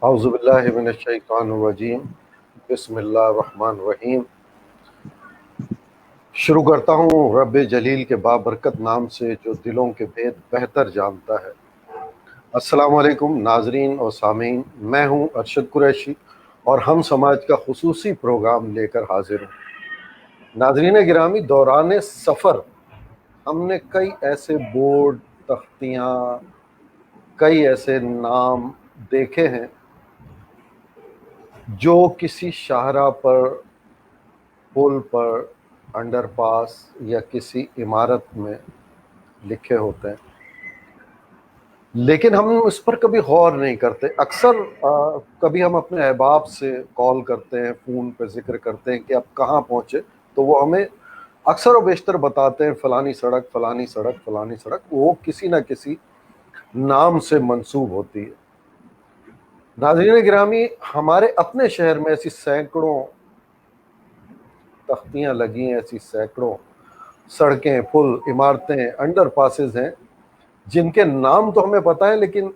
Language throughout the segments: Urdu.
اعوذ باللہ من الشیطان الرجیم، بسم اللہ الرحمن الرحیم۔ شروع کرتا ہوں رب جلیل کے بابرکت نام سے جو دلوں کے بھید بہتر جانتا ہے۔ السلام علیکم ناظرین اور سامعین، میں ہوں ارشد قریشی اور ہم سماج کا خصوصی پروگرام لے کر حاضر ہوں۔ ناظرین گرامی، دوران سفر ہم نے کئی ایسے بورڈ، تختیاں، کئی ایسے نام دیکھے ہیں جو کسی شاہراہ پر، پل پر، انڈر پاس یا کسی عمارت میں لکھے ہوتے ہیں، لیکن ہم اس پر کبھی غور نہیں کرتے۔ اکثر کبھی ہم اپنے احباب سے کال کرتے ہیں، فون پہ ذکر کرتے ہیں کہ اب کہاں پہنچے، تو وہ ہمیں اکثر و بیشتر بتاتے ہیں فلانی سڑک، فلانی سڑک، فلانی سڑک۔ وہ کسی نہ کسی نام سے منسوب ہوتی ہے۔ ناظرین گرامی، ہمارے اپنے شہر میں ایسی سینکڑوں تختیاں لگی ہیں، ایسی سینکڑوں سڑکیں، پل، عمارتیں، انڈر پاسز ہیں جن کے نام تو ہمیں پتہ ہے، لیکن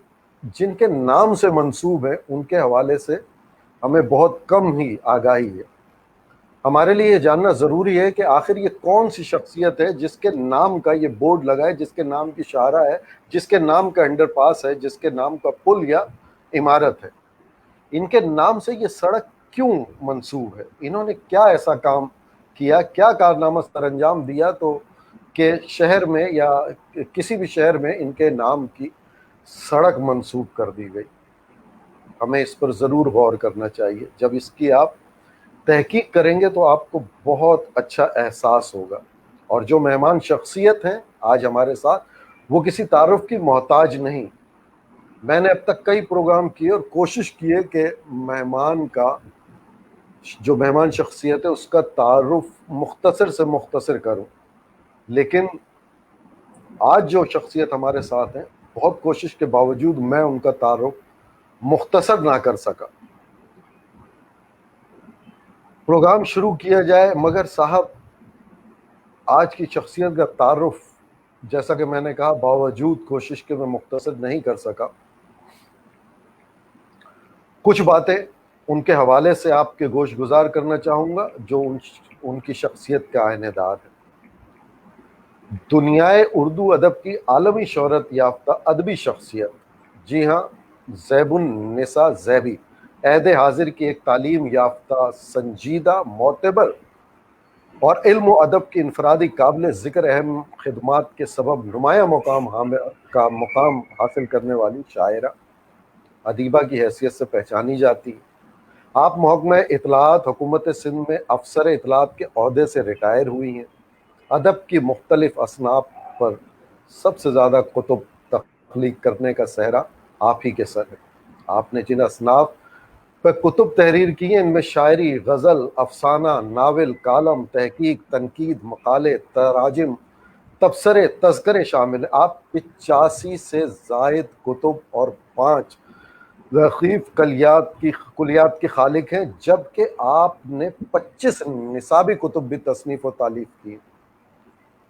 جن کے نام سے منسوب ہیں ان کے حوالے سے ہمیں بہت کم ہی آگاہی ہے۔ ہمارے لیے یہ جاننا ضروری ہے کہ آخر یہ کون سی شخصیت ہے جس کے نام کا یہ بورڈ لگا ہے، جس کے نام کی شاہراہ ہے، جس کے نام کا انڈر پاس ہے، جس کے نام کا پل یا عمارت ہے۔ ان کے نام سے یہ سڑک کیوں منسوب ہے؟ انہوں نے کیا ایسا کام کیا، کیا کارنامہ سر انجام دیا تو کہ شہر میں یا کسی بھی شہر میں ان کے نام کی سڑک منسوب کر دی گئی؟ ہمیں اس پر ضرور غور کرنا چاہیے۔ جب اس کی آپ تحقیق کریں گے تو آپ کو بہت اچھا احساس ہوگا۔ اور جو مہمان شخصیت ہیں آج ہمارے ساتھ، وہ کسی تعارف کی محتاج نہیں۔ میں نے اب تک کئی پروگرام کیے اور کوشش کی ہے کہ جو مہمان شخصیت ہے اس کا تعارف مختصر سے مختصر کروں، لیکن آج جو شخصیت ہمارے ساتھ ہیں، بہت کوشش کے باوجود میں ان کا تعارف مختصر نہ کر سکا۔ پروگرام شروع کیا جائے، مگر صاحب آج کی شخصیت کا تعارف، جیسا کہ میں نے کہا، باوجود کوشش کے میں مختصر نہیں کر سکا۔ کچھ باتیں ان کے حوالے سے آپ کے گوش گزار کرنا چاہوں گا جو ان کی شخصیت کا آئینہ دار ہے۔ دنیائے اردو ادب کی عالمی شہرت یافتہ ادبی شخصیت، جی ہاں، زیب النساء زیبی، عہد حاضر کی ایک تعلیم یافتہ، سنجیدہ، معتبر اور علم و ادب کی انفرادی قابل ذکر اہم خدمات کے سبب نمایاں مقام حاصل کرنے والی شاعرہ، ادیبہ کی حیثیت سے پہچانی جاتی ہے۔ آپ محکمہ اطلاعات حکومت سندھ میں افسر اطلاعات کے عہدے سے ریٹائر ہوئی ہیں۔ ادب کی مختلف اصناف پر سب سے زیادہ کتب تخلیق کرنے کا سہرا آپ ہی کے سر ہے۔ آپ نے جن اصناف پہ کتب تحریر کی ہیں، ان میں شاعری، غزل، افسانہ، ناول، کالم، تحقیق، تنقید، مقالے، تراجم، تبصرے، تذکرے شامل ہیں۔ آپ 85 سے زائد کتب اور 5 رغیف کلیات کی خالق ہیں، جبکہ آپ نے 25 نصابی کتب بھی تصنیف و تالیف کی۔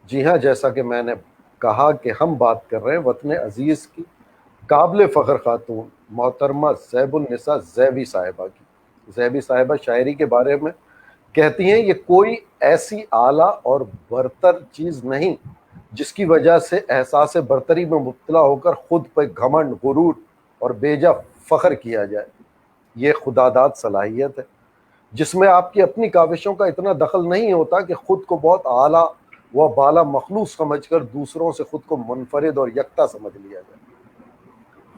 جی ہاں، جیسا کہ میں نے کہا کہ ہم بات کر رہے ہیں وطن عزیز کی قابل فخر خاتون محترمہ زیب النساء زیبی صاحبہ کی۔ زیبی صاحبہ شاعری کے بارے میں کہتی ہیں، یہ کوئی ایسی اعلیٰ اور برتر چیز نہیں جس کی وجہ سے احساس برتری میں مبتلا ہو کر خود پہ گھمنڈ، غرور اور بیجا فخر کیا جائے۔ یہ خداداد صلاحیت ہے جس میں آپ کی اپنی کاوشوں کا اتنا دخل نہیں ہوتا کہ خود کو بہت اعلیٰ و بالا مخلوق سمجھ کر دوسروں سے خود کو منفرد اور یکتا سمجھ لیا جائے۔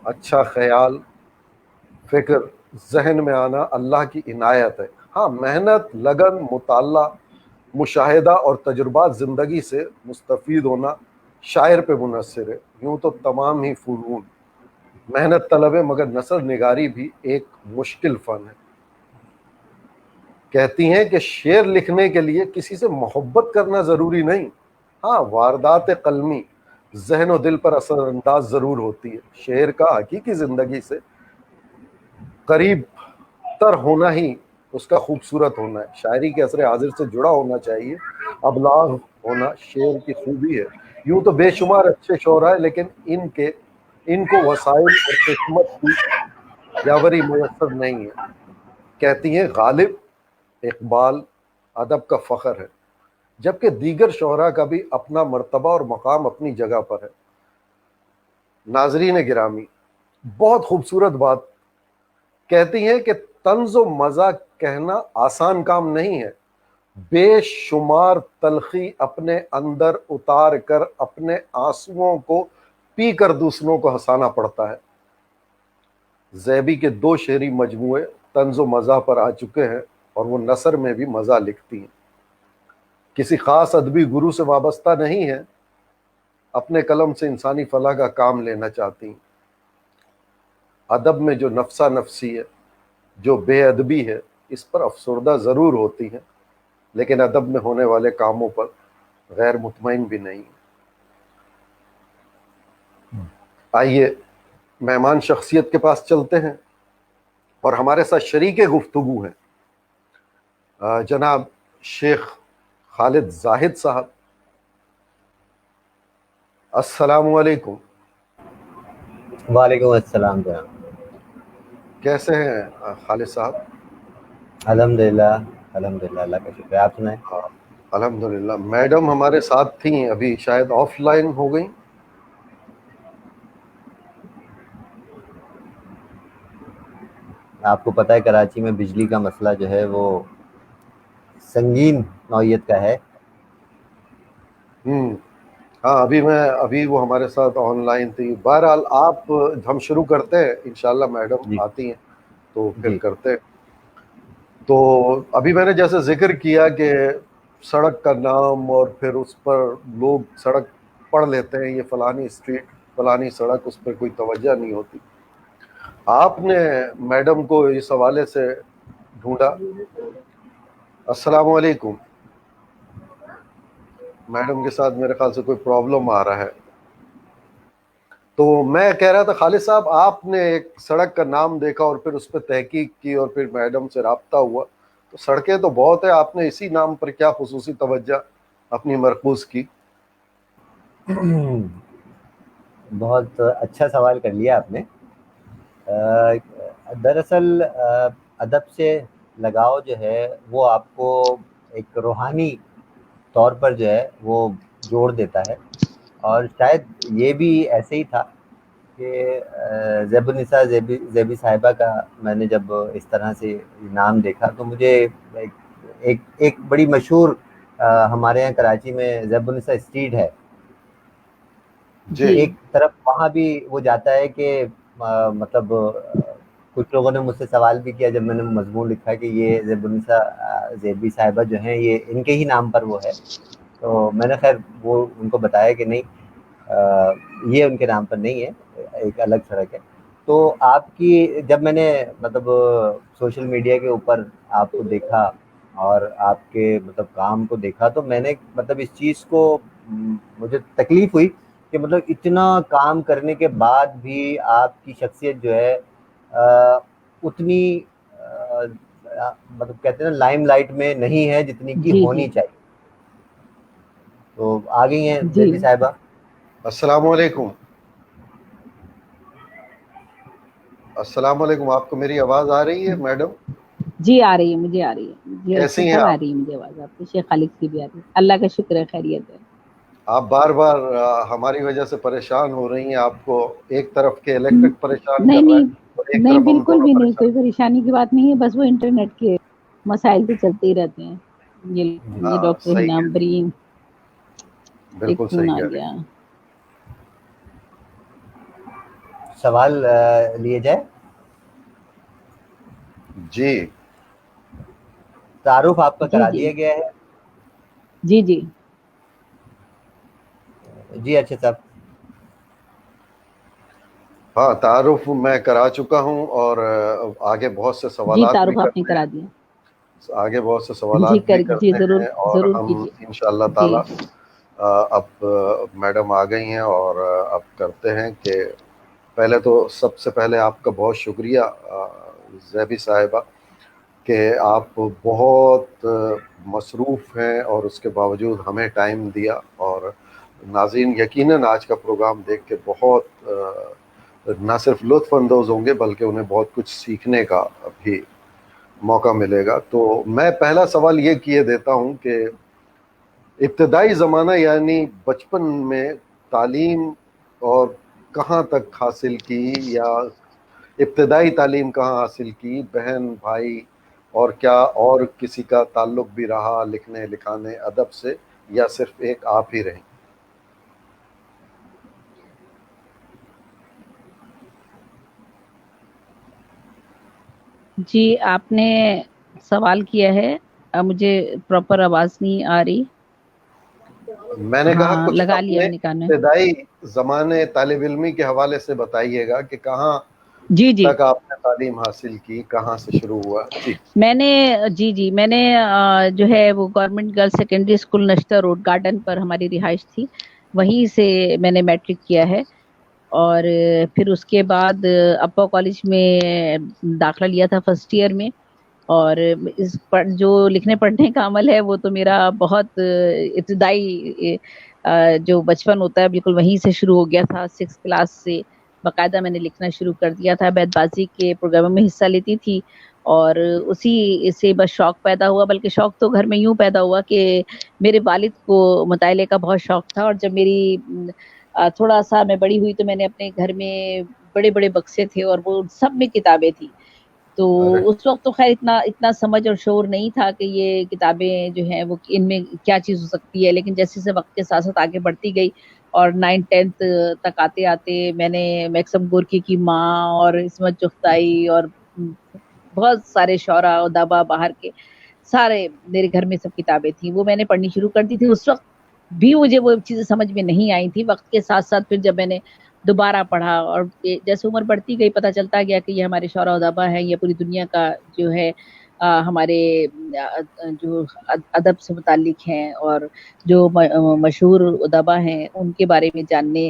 اچھا خیال، فکر، ذہن میں آنا اللہ کی عنایت ہے۔ ہاں، محنت، لگن، مطالعہ، مشاہدہ اور تجربات زندگی سے مستفید ہونا شاعر پہ منحصر ہے۔ یوں تو تمام ہی فنون محنت طلب ہے، مگر نثر نگاری بھی ایک مشکل فن ہے۔ کہتی ہیں کہ شعر لکھنے کے لیے کسی سے محبت کرنا ضروری نہیں، ہاں، واردات قلمی ذہن و دل پر اثر انداز ضرور ہوتی ہے۔ شعر کا حقیقی زندگی سے قریب تر ہونا ہی اس کا خوبصورت ہونا ہے۔ شاعری کے عصر حاضر سے جڑا ہونا چاہیے، ابلاغ ہونا شعر کی خوبی ہے۔ یوں تو بے شمار اچھے شعراء ہیں، لیکن ان کو وسائل اور قسمت کی یاوری میسر نہیں ہے. کہتی ہیں غالب اقبال ادب کا فخر ہے، جبکہ دیگر شعراء کا بھی اپنا مرتبہ اور مقام اپنی جگہ پر ہے. ناظرین گرامی، بہت خوبصورت بات کہتی ہیں کہ طنز و مزہ کہنا آسان کام نہیں ہے. بے شمار تلخی اپنے اندر اتار کر اپنے آنسوؤں کو پی کر دوسروں کو ہنسانا پڑتا ہے. زیبی کے 2 شعری مجموعے طنز و مزاح پر آ چکے ہیں اور وہ نثر میں بھی مزاح لکھتی ہیں. کسی خاص ادبی گرو سے وابستہ نہیں ہے، اپنے قلم سے انسانی فلاح کا کام لینا چاہتی ہیں. ادب میں جو نفسا نفسی ہے، جو بے ادبی ہے، اس پر افسردہ ضرور ہوتی ہیں، لیکن ادب میں ہونے والے کاموں پر غیر مطمئن بھی نہیں. آئیے مہمان شخصیت کے پاس چلتے ہیں اور ہمارے ساتھ شریک گفتگو ہیں جناب شیخ خالد زاہد صاحب. السلام علیکم. وعلیکم السلام جناب. کیسے ہیں خالد صاحب؟ الحمدللہ الحمدللہ، اللہ کا شکر ہے. آپ سنائیں. الحمدللہ. میڈم ہمارے ساتھ تھیں، ابھی شاید آف لائن ہو گئی. آپ کو پتہ ہے کراچی میں بجلی کا مسئلہ جو ہے وہ سنگین نوعیت کا ہے. ہاں ابھی وہ ہمارے ساتھ آن لائن تھی. بہرحال آپ ہم شروع کرتے ہیں انشاءاللہ، میڈم جی آتی ہیں تو پھر جی کرتے ہیں. تو ابھی میں نے جیسے ذکر کیا کہ سڑک کا نام اور پھر اس پر لوگ سڑک پڑھ لیتے ہیں، یہ فلانی اسٹریٹ فلانی سڑک، اس پہ کوئی توجہ نہیں ہوتی. آپ نے میڈم کو اس حوالے سے ڈھونڈا. السلام علیکم. میڈم کے ساتھ میرے خیال سے کوئی پرابلم آ رہا ہے. تو میں کہہ رہا تھا خالد صاحب، آپ نے ایک سڑک کا نام دیکھا اور پھر اس پہ تحقیق کی اور پھر میڈم سے رابطہ ہوا. تو سڑکیں تو بہت ہیں، آپ نے اسی نام پر کیا خصوصی توجہ اپنی مرکوز کی؟ بہت اچھا سوال کر لیا آپ نے. دراصل ادب سے لگاؤ جو ہے وہ آپ کو ایک روحانی طور پر جو ہے وہ جوڑ دیتا ہے، اور شاید یہ بھی ایسے ہی تھا کہ زیب النساء زیبی صاحبہ کا میں نے جب اس طرح سے نام دیکھا تو مجھے ایک بڑی مشہور ہمارے یہاں کراچی میں زیب النساء اسٹریٹ ہے. جی ایک طرف وہاں بھی وہ جاتا ہے کہ مطلب کچھ لوگوں نے مجھ سے سوال بھی کیا جب میں نے مضمون لکھا کہ یہ زیب النساء زیبی صاحبہ جو ہیں یہ ان کے ہی نام پر وہ ہے. تو میں نے خیر وہ ان کو بتایا کہ نہیں، یہ ان کے نام پر نہیں ہے، ایک الگ سڑک ہے. تو آپ کی جب میں نے مطلب سوشل میڈیا کے اوپر آپ کو دیکھا اور آپ کے مطلب کام کو دیکھا تو میں نے مطلب اس چیز کو مجھے تکلیف ہوئی کہ مطلب اتنا کام کرنے کے بعد بھی آپ کی شخصیت جو ہے اتنی مطلب کہتے ہیں نا لائم لائٹ میں نہیں ہے جتنی کی جی جی ہونی چاہیے. تو آ گئی ہیں جی زیبی صاحبہ. السلام علیکم. السلام علیکم. آپ کو میری آواز آ رہی ہے میڈم؟ جی آ رہی ہے، مجھے آ رہی ہے، مجھے کیسی ہیں سب آ آپ؟ رہی ہے مجھے آواز. آپ کی شیخ خالد کی بھی آ رہی ہے. اللہ کا شکر ہے، خیریت ہے. آپ بار بار ہماری وجہ سے پریشان ہو رہی ہیں. آپ کو ایک طرف کے الیکٹرک پریشان نہیں کر رہا نہیں ہے اور ایک نہیں، طرف ہم بالکل دونوں بھی نہیں، پریشان. کوئی پریشانی کی بات نہیں ہے. بس وہ انٹرنیٹ کے مسائل تو چلتے ہی رہتے ہیں. یہ ہاں ڈاکٹر صحیح حنام ہے، برین ایک بالکل فون صحیح آ کہہ رہی گیا. سوال لیے جائے. جی. تعارف آپ کا جی کرا جی دیا گیا ہے. جی جی جی اچھا صاحب. ہاں تعارف میں کرا چکا ہوں اور آگے بہت سے جی، سوالات بھی تعارف آپ نے کرنے کرا ہیں. دیا. آگے بہت سے جی سوالات بھی جی، کرنے ضرور ہیں اور ضرور ہم کیجیے. انشاءاللہ جی تعالی اب میڈم آ گئی ہیں اور اب کرتے ہیں کہ پہلے تو سب سے پہلے آپ کا بہت شکریہ زیبی صاحبہ کہ آپ بہت مصروف ہیں اور اس کے باوجود ہمیں ٹائم دیا. اور ناظرین یقیناً آج کا پروگرام دیکھ کے بہت نہ صرف لطف اندوز ہوں گے بلکہ انہیں بہت کچھ سیکھنے کا بھی موقع ملے گا. تو میں پہلا سوال یہ کیے دیتا ہوں کہ ابتدائی زمانہ یعنی بچپن میں تعلیم اور کہاں تک حاصل کی، یا ابتدائی تعلیم کہاں حاصل کی، بہن بھائی، اور کیا اور کسی کا تعلق بھی رہا لکھنے لکھانے ادب سے، یا صرف ایک آپ ہی رہیں؟ جی آپ نے سوال کیا ہے، مجھے پراپر آواز نہیں آ رہی. میں نے کہا ہاں کچھ لگا لیا اپنے میں نے کان میں. ابتدائی زمانے طالب علمی کے حوالے سے بتائیے گا کہ کہاں جی جی تک آپ نے تعلیم حاصل کی، کہاں سے شروع ہوا. جی میں نے جو ہے وہ گورنمنٹ گرلز سیکنڈری اسکول نشتر روڈ گارڈن پر ہماری رہائش تھی، وہیں سے میں نے میٹرک کیا ہے. اور پھر اس کے بعد اپا کالج میں داخلہ لیا تھا فرسٹ ایئر میں. اور اس پر جو لکھنے پڑھنے کا عمل ہے وہ تو میرا بہت ابتدائی جو بچپن ہوتا ہے بالکل وہیں سے شروع ہو گیا تھا. 6 کلاس سے باقاعدہ میں نے لکھنا شروع کر دیا تھا. بیت بازی کے پروگراموں میں حصہ لیتی تھی اور اسی سے بس شوق پیدا ہوا. بلکہ شوق تو گھر میں یوں پیدا ہوا کہ میرے والد کو مطالعے کا بہت شوق تھا، اور جب میری تھوڑا سا میں بڑی ہوئی تو میں نے اپنے گھر میں بڑے بڑے بکسے تھے اور وہ سب میں کتابیں تھیں. تو ارے اس وقت تو خیر اتنا سمجھ اور شعور نہیں تھا کہ یہ کتابیں جو ہیں وہ ان میں کیا چیز ہو سکتی ہے. لیکن جیسے جیسے وقت کے ساتھ ساتھ آگے بڑھتی گئی اور 9th 10th تک آتے آتے میں نے میکسم گورکی کی ماں اور عصمت چغتائی اور بہت سارے شعراء ادبا باہر کے سارے میرے گھر میں سب کتابیں تھیں، وہ میں نے پڑھنی شروع کر دی تھی. اس وقت بھی مجھے وہ چیزیں سمجھ میں نہیں آئی تھی. وقت کے ساتھ ساتھ پھر جب میں نے دوبارہ پڑھا اور جیسے عمر بڑھتی گئی پتہ چلتا گیا کہ یہ ہمارے شعراء ادبا ہیں، یہ پوری دنیا کا جو ہے ہمارے جو ادب سے متعلق ہیں اور جو مشہور ادبا ہیں ان کے بارے میں جاننے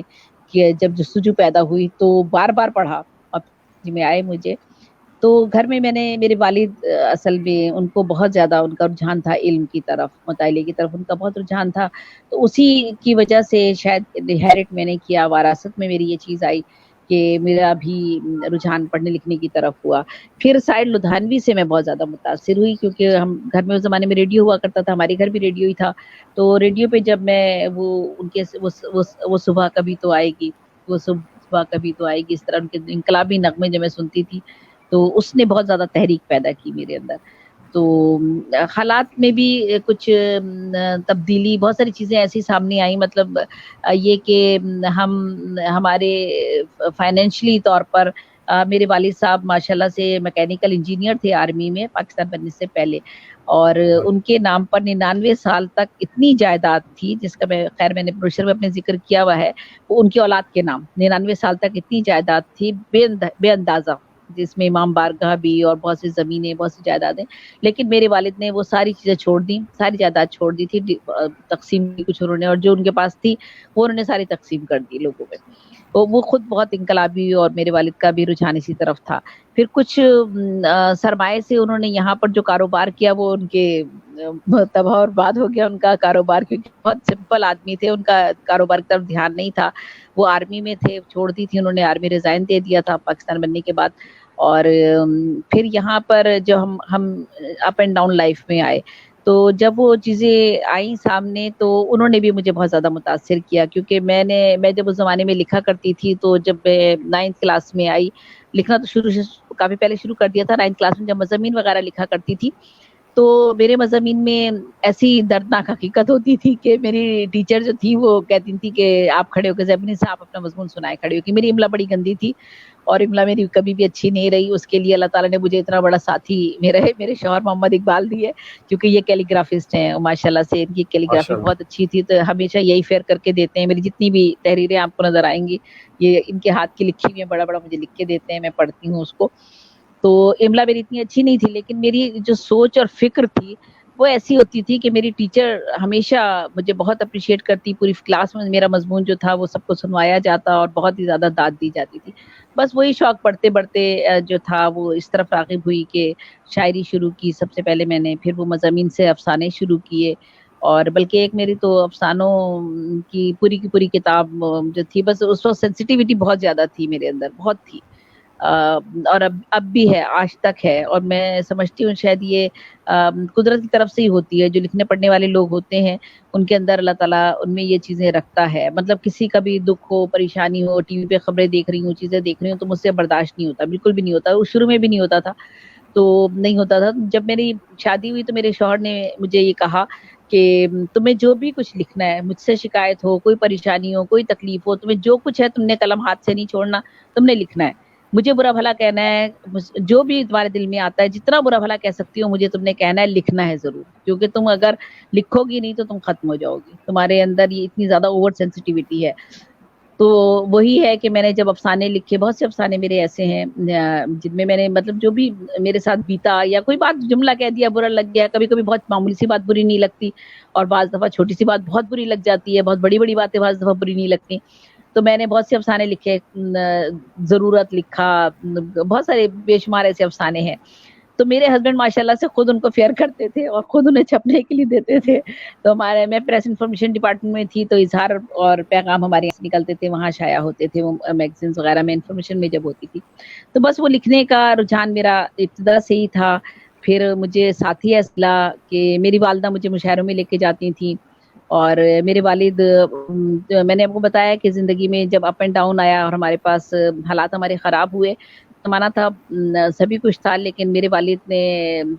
کی جب جستجو پیدا ہوئی تو بار بار پڑھا اب میں آئے مجھے. تو گھر میں نے میرے والد اصل میں ان کو بہت زیادہ ان کا رجحان تھا علم کی طرف، مطالعے کی طرف ان کا بہت رجحان تھا. تو اسی کی وجہ سے شاید انہیرٹ میں نے کیا، وراثت میں میری یہ چیز آئی کہ میرا بھی رجحان پڑھنے لکھنے کی طرف ہوا. پھر سائید لدھیانوی سے میں بہت زیادہ متاثر ہوئی کیونکہ ہم گھر میں اس زمانے میں ریڈیو ہوا کرتا تھا، ہمارے گھر بھی ریڈیو ہی تھا. تو ریڈیو پہ جب میں وہ ان کے وہ صبح کبھی تو آئے گی، وہ صبح کبھی تو آئے گی، اس طرح ان کے انقلابی نغمے جب میں سنتی تھی تو اس نے بہت زیادہ تحریک پیدا کی میرے اندر. تو حالات میں بھی کچھ تبدیلی، بہت ساری چیزیں ایسی سامنے آئیں. مطلب یہ کہ ہمارے فائنینشلی طور پر میرے والد صاحب ماشاءاللہ سے میکینیکل انجینئر تھے آرمی میں پاکستان بننے سے پہلے، اور ان کے نام پر 99 سال تک اتنی جائیداد تھی جس کا میں نے بروشر میں اپنے ذکر کیا ہوا ہے، وہ ان کی اولاد کے نام 99 سال تک اتنی جائیداد تھی بے اندازہ، جس میں امام بارگاہ بھی اور بہت سی زمینیں، بہت سی جائیدادیں. لیکن میرے والد نے وہ ساری چیزیں چھوڑ دی، ساری جائیداد چھوڑ دی تھی. تقسیم کی کچھ انہوں نے، اور جو ان کے پاس تھی وہ انہوں نے ساری تقسیم کر دی لوگوں میں. وہ خود بہت انقلابی اور میرے والد کا بھی رجحان اسی طرف تھا. پھر کچھ سرمایے سے انہوں نے یہاں پر جو کاروبار کیا وہ ان کے تباہ اور برباد ہو گیا ان کا کاروبار، کیونکہ بہت سمپل آدمی تھے، ان کا کاروبار کی طرف دھیان نہیں تھا. وہ آرمی میں تھے، چھوڑ دی تھی انہوں نے، آرمی ریزائن دے دیا تھا پاکستان بننے کے بعد. اور پھر یہاں پر جو ہم اپ اینڈ ڈاؤن لائف میں آئے تو جب وہ چیزیں آئیں سامنے تو انہوں نے بھی مجھے بہت زیادہ متاثر کیا. کیونکہ میں جب اس زمانے میں لکھا کرتی تھی تو جب میں 9th کلاس میں آئی، لکھنا تو کافی پہلے شروع کر دیا تھا. 9th کلاس میں جب مضامین وغیرہ لکھا کرتی تھی تو میرے مضامین میں ایسی دردناک حقیقت ہوتی تھی کہ میری ٹیچر جو تھی وہ کہتی تھی کہ آپ کھڑے ہو کے زیبنی سے آپ اپنا مضمون سنائے کھڑے ہو کے. میری املا بڑی گندی تھی اور املا میری کبھی بھی اچھی نہیں رہی. اس کے لیے اللہ تعالیٰ نے مجھے اتنا بڑا ساتھی میرے شوہر محمد اقبال دیے، کیونکہ یہ کیلیگرافسٹ ہیں ماشاءاللہ سے، ان کی کیلیگرافی ماشاء اللہ. بہت اچھی تھی. تو ہمیشہ یہی فیئر کر کے دیتے ہیں. میری جتنی بھی تحریریں آپ کو نظر آئیں گی یہ ان کے ہاتھ کی لکھی ہوئی ہیں، بڑا بڑا مجھے لکھ کے دیتے ہیں، میں پڑھتی ہوں اس کو. تو املا میری اتنی اچھی نہیں تھی، لیکن میری جو سوچ اور فکر تھی وہ ایسی ہوتی تھی کہ میری ٹیچر ہمیشہ مجھے بہت اپریشیٹ کرتی. پوری کلاس میں میرا مضمون جو تھا وہ سب کو سنوایا جاتا اور بہت ہی زیادہ داد دی جاتی تھی. بس وہی شوق پڑھتے پڑھتے جو تھا وہ اس طرف راغب ہوئی کہ شاعری شروع کی سب سے پہلے میں نے، پھر وہ مضامین سے افسانے شروع کیے. اور بلکہ ایک میری تو افسانوں کی پوری کتاب جو تھی، بس اس وقت سینسٹیوٹی بہت زیادہ تھی میرے اندر، بہت تھی، اور اب بھی ہے، آج تک ہے، اور میں سمجھتی ہوں شاید یہ قدرت کی طرف سے ہی ہوتی ہے، جو لکھنے پڑھنے والے لوگ ہوتے ہیں ان کے اندر اللہ تعالیٰ ان میں یہ چیزیں رکھتا ہے، مطلب کسی کا بھی دکھ ہو، پریشانی ہو، ٹی وی پہ خبریں دیکھ رہی ہوں، چیزیں دیکھ رہی ہوں، تو مجھ سے برداشت نہیں ہوتا، بالکل بھی نہیں ہوتا، وہ شروع میں بھی نہیں ہوتا تھا، تو نہیں ہوتا تھا. جب میری شادی ہوئی تو میرے شوہر نے مجھے یہ کہا کہ تمہیں جو بھی کچھ لکھنا ہے، مجھ سے شکایت ہو، کوئی پریشانی ہو، کوئی تکلیف ہو، تمہیں جو کچھ ہے تم نے قلم ہاتھ سے نہیں چھوڑنا، تم نے لکھنا ہے، مجھے برا بھلا کہنا ہے، جو بھی تمہارے دل میں آتا ہے، جتنا برا بھلا کہہ سکتی ہو، مجھے تم نے کہنا ہے، لکھنا ہے ضرور، کیونکہ تم اگر لکھو گی نہیں تو تم ختم ہو جاؤ گی، تمہارے اندر یہ اتنی زیادہ اوور سینسٹیوٹی ہے. تو وہی ہے کہ میں نے جب افسانے لکھے، بہت سے افسانے میرے ایسے ہیں جن میں نے مطلب جو بھی میرے ساتھ بیتا، یا کوئی بات جملہ کہہ دیا برا لگ گیا، کبھی کبھی بہت معمولی سی بات بری نہیں لگتی، اور بعض دفعہ چھوٹی سی بات بہت بری لگ جاتی ہے، بہت بڑی باتیں بعض دفعہ بری نہیں لگتی. تو میں نے بہت سے افسانے لکھے، ضرورت لکھا، بہت سارے بے شمار ایسے افسانے ہیں. تو میرے ہسبینڈ ماشاءاللہ سے خود ان کو فیئر کرتے تھے اور خود انہیں چھپنے کے لیے دیتے تھے. تو میں پریس انفارمیشن ڈپارٹمنٹ میں تھی، تو اظہار اور پیغام ہمارے یہاں سے نکلتے تھے، وہاں شائع ہوتے تھے، وہ میگزینس وغیرہ میں انفارمیشن میں جب ہوتی تھی. تو بس وہ لکھنے کا رجحان میرا ابتدا سے ہی تھا. پھر مجھے ساتھی اصلا کہ میری والدہ مجھے مشاعروں میں لے کے جاتی تھیں، اور میرے والد، میں نے آپ کو بتایا کہ زندگی میں جب اپ اینڈ ڈاؤن آیا اور ہمارے پاس حالات ہمارے خراب ہوئے، زمانہ تھا، سبھی کچھ تھا، لیکن میرے والد نے،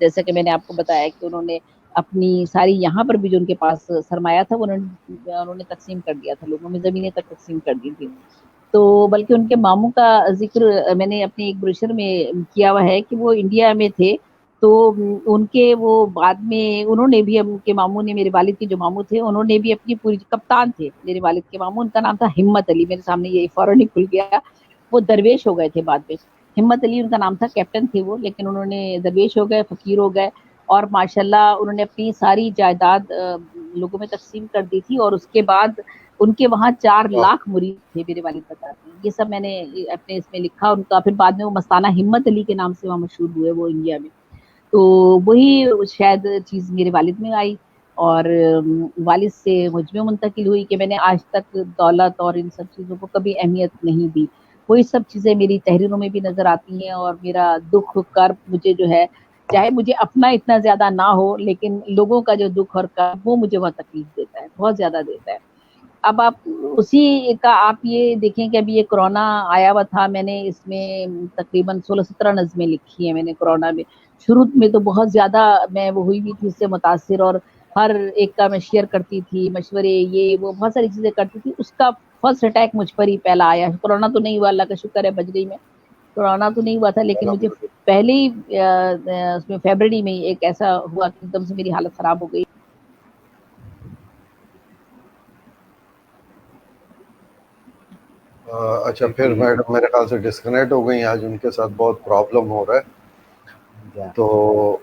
جیسا کہ میں نے آپ کو بتایا کہ انہوں نے اپنی ساری یہاں پر بھی جو ان کے پاس سرمایہ تھا وہ انہوں نے تقسیم کر دیا تھا، لوگوں میں زمینیں تک تقسیم کر دی تھی. تو بلکہ ان کے ماموں کا ذکر میں نے اپنے ایک بروشر میں کیا ہوا ہے کہ وہ انڈیا میں تھے، تو ان کے وہ بعد میں انہوں نے بھی، ان کے ماموں نے، میرے والد کے جو ماموں تھے انہوں نے بھی اپنی پوری، کپتان تھے میرے والد کے ماموں، ان کا نام تھا ہمت علی، میرے سامنے یہ فوراً ہی کھل گیا، وہ درویش ہو گئے تھے بعد میں. ہمت علی ان کا نام تھا، کیپٹن تھے وہ، لیکن انہوں نے درویش ہو گئے، فقیر ہو گئے، اور ماشاءاللہ انہوں نے اپنی ساری جائیداد لوگوں میں تقسیم کر دی تھی. اور اس کے بعد ان کے وہاں 4 لاکھ مرید تھے، میرے والد بتاتے ہیں. یہ سب میں نے اپنے اس میں لکھا ان کا. پھر بعد میں وہ مستانہ ہمت علی کے نام سے وہاں مشہور ہوئے وہ انڈیا میں. تو وہی شاید چیز میرے والد میں آئی، اور والد سے مجھ میں منتقل ہوئی کہ میں نے آج تک دولت اور ان سب چیزوں کو کبھی اہمیت نہیں دی. وہی سب چیزیں میری تحریروں میں بھی نظر آتی ہیں، اور میرا دکھ کرب مجھے جو ہے، چاہے مجھے اپنا اتنا زیادہ نہ ہو، لیکن لوگوں کا جو دکھ اور کرب وہ مجھے بہت تکلیف دیتا ہے، بہت زیادہ دیتا ہے. اب آپ اسی کا آپ یہ دیکھیں کہ ابھی یہ کرونا آیا ہوا تھا، میں نے اس میں تقریباً 16-17 نظمیں لکھی ہیں میں نے کرونا میں. شروع میں تو بہت زیادہ میں وہ ہوئی بھی تھی اس سے متاثر، اور ہر ایک کا میں شیئر کرتی تھی، مشورے یہ وہ بہت ساری چیزیں کرتی تھی. اس کا فرسٹ اٹیک مجھ پر ہی پہلا آیا. کورونا تو نہیں ہوا، اللہ کا شکر ہے، بچ گئی میں. کورونا تو نہیں ہوا تھا، لیکن مجھے پہلے ہی اس میں فیبرری میں ایک ایسا ہوا کہ ایک دم سے میری حالت خراب ہو گئی. اچھا، پھر میڈم میرے خیال سے ڈسکنیکٹ ہو گئی، آج ان کے ساتھ بہت پرابلم ہو رہا ہے. تو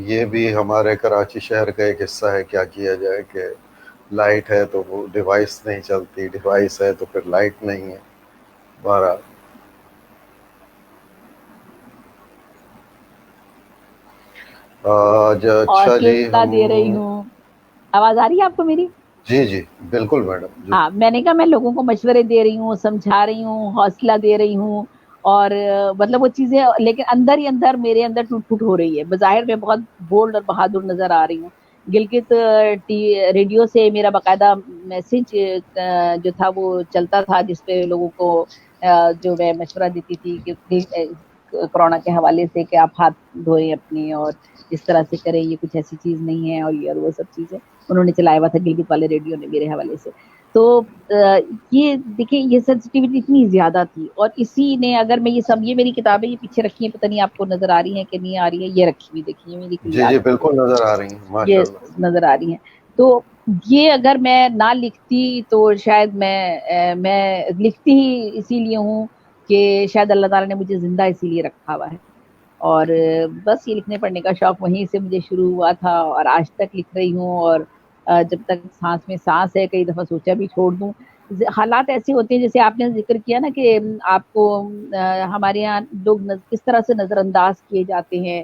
یہ بھی ہمارے کراچی شہر کا ایک حصہ ہے. کیا کیا جائے کہ لائٹ ہے تو وہ ڈیوائس نہیں چلتی، ڈیوائس ہے تو پھر لائٹ نہیں ہے. بہرحال اور اچھا جی، حوصلہ دے رہی ہوں. آواز آ رہی ہے آپ کو میری؟ جی جی بالکل میڈم جی. ہاں، میں نے کہا میں لوگوں کو مشورے دے رہی ہوں، سمجھا رہی ہوں، حوصلہ دے رہی ہوں، اور مطلب وہ چیزیں، لیکن اندر ہی اندر میرے اندر ٹوٹ پھوٹ ہو رہی ہے. بظاہر میں بہت بولڈ اور بہادر نظر آ رہی ہوں. گلگت ریڈیو سے میرا باقاعدہ میسج جو تھا وہ چلتا تھا، جس پہ لوگوں کو جو میں مشورہ دیتی تھی کہ کورونا کے حوالے سے کہ آپ ہاتھ دھوئیں اپنی، اور اس طرح سے کریں، یہ کچھ ایسی چیز نہیں ہے، اور یہ اور وہ سب چیزیں انہوں نے چلایا ہوا تھا گلگت والے ریڈیو نے میرے حوالے سے. تو یہ دیکھیں، یہ سینسٹیوٹی اتنی زیادہ تھی، اور اسی نے، اگر میں یہ سب، یہ میری کتابیں یہ پیچھے رکھی ہیں، پتہ نہیں آپ کو نظر آ رہی ہیں کہ نہیں آ رہی ہے، یہ رکھی ہوئی دیکھیے، یہ میری جی جی کلیات بالکل نظر آ رہی ہیں، ماشاء یہ اللہ. نظر آ رہی ہیں. تو یہ اگر میں نہ لکھتی تو شاید میں لکھتی ہی اسی لیے ہوں کہ شاید اللہ تعالیٰ نے مجھے زندہ اسی لیے رکھا ہوا ہے. اور بس یہ لکھنے پڑھنے کا شوق وہیں سے مجھے شروع ہوا تھا، اور آج تک لکھ رہی ہوں. اور جب تک سانس میں سانس ہے، کئی دفعہ سوچا بھی چھوڑ دوں. حالات ایسے ہوتے ہیں، جیسے آپ نے ذکر کیا نا کہ آپ کو ہمارے یہاں لوگ کس طرح سے نظر انداز کیے جاتے ہیں،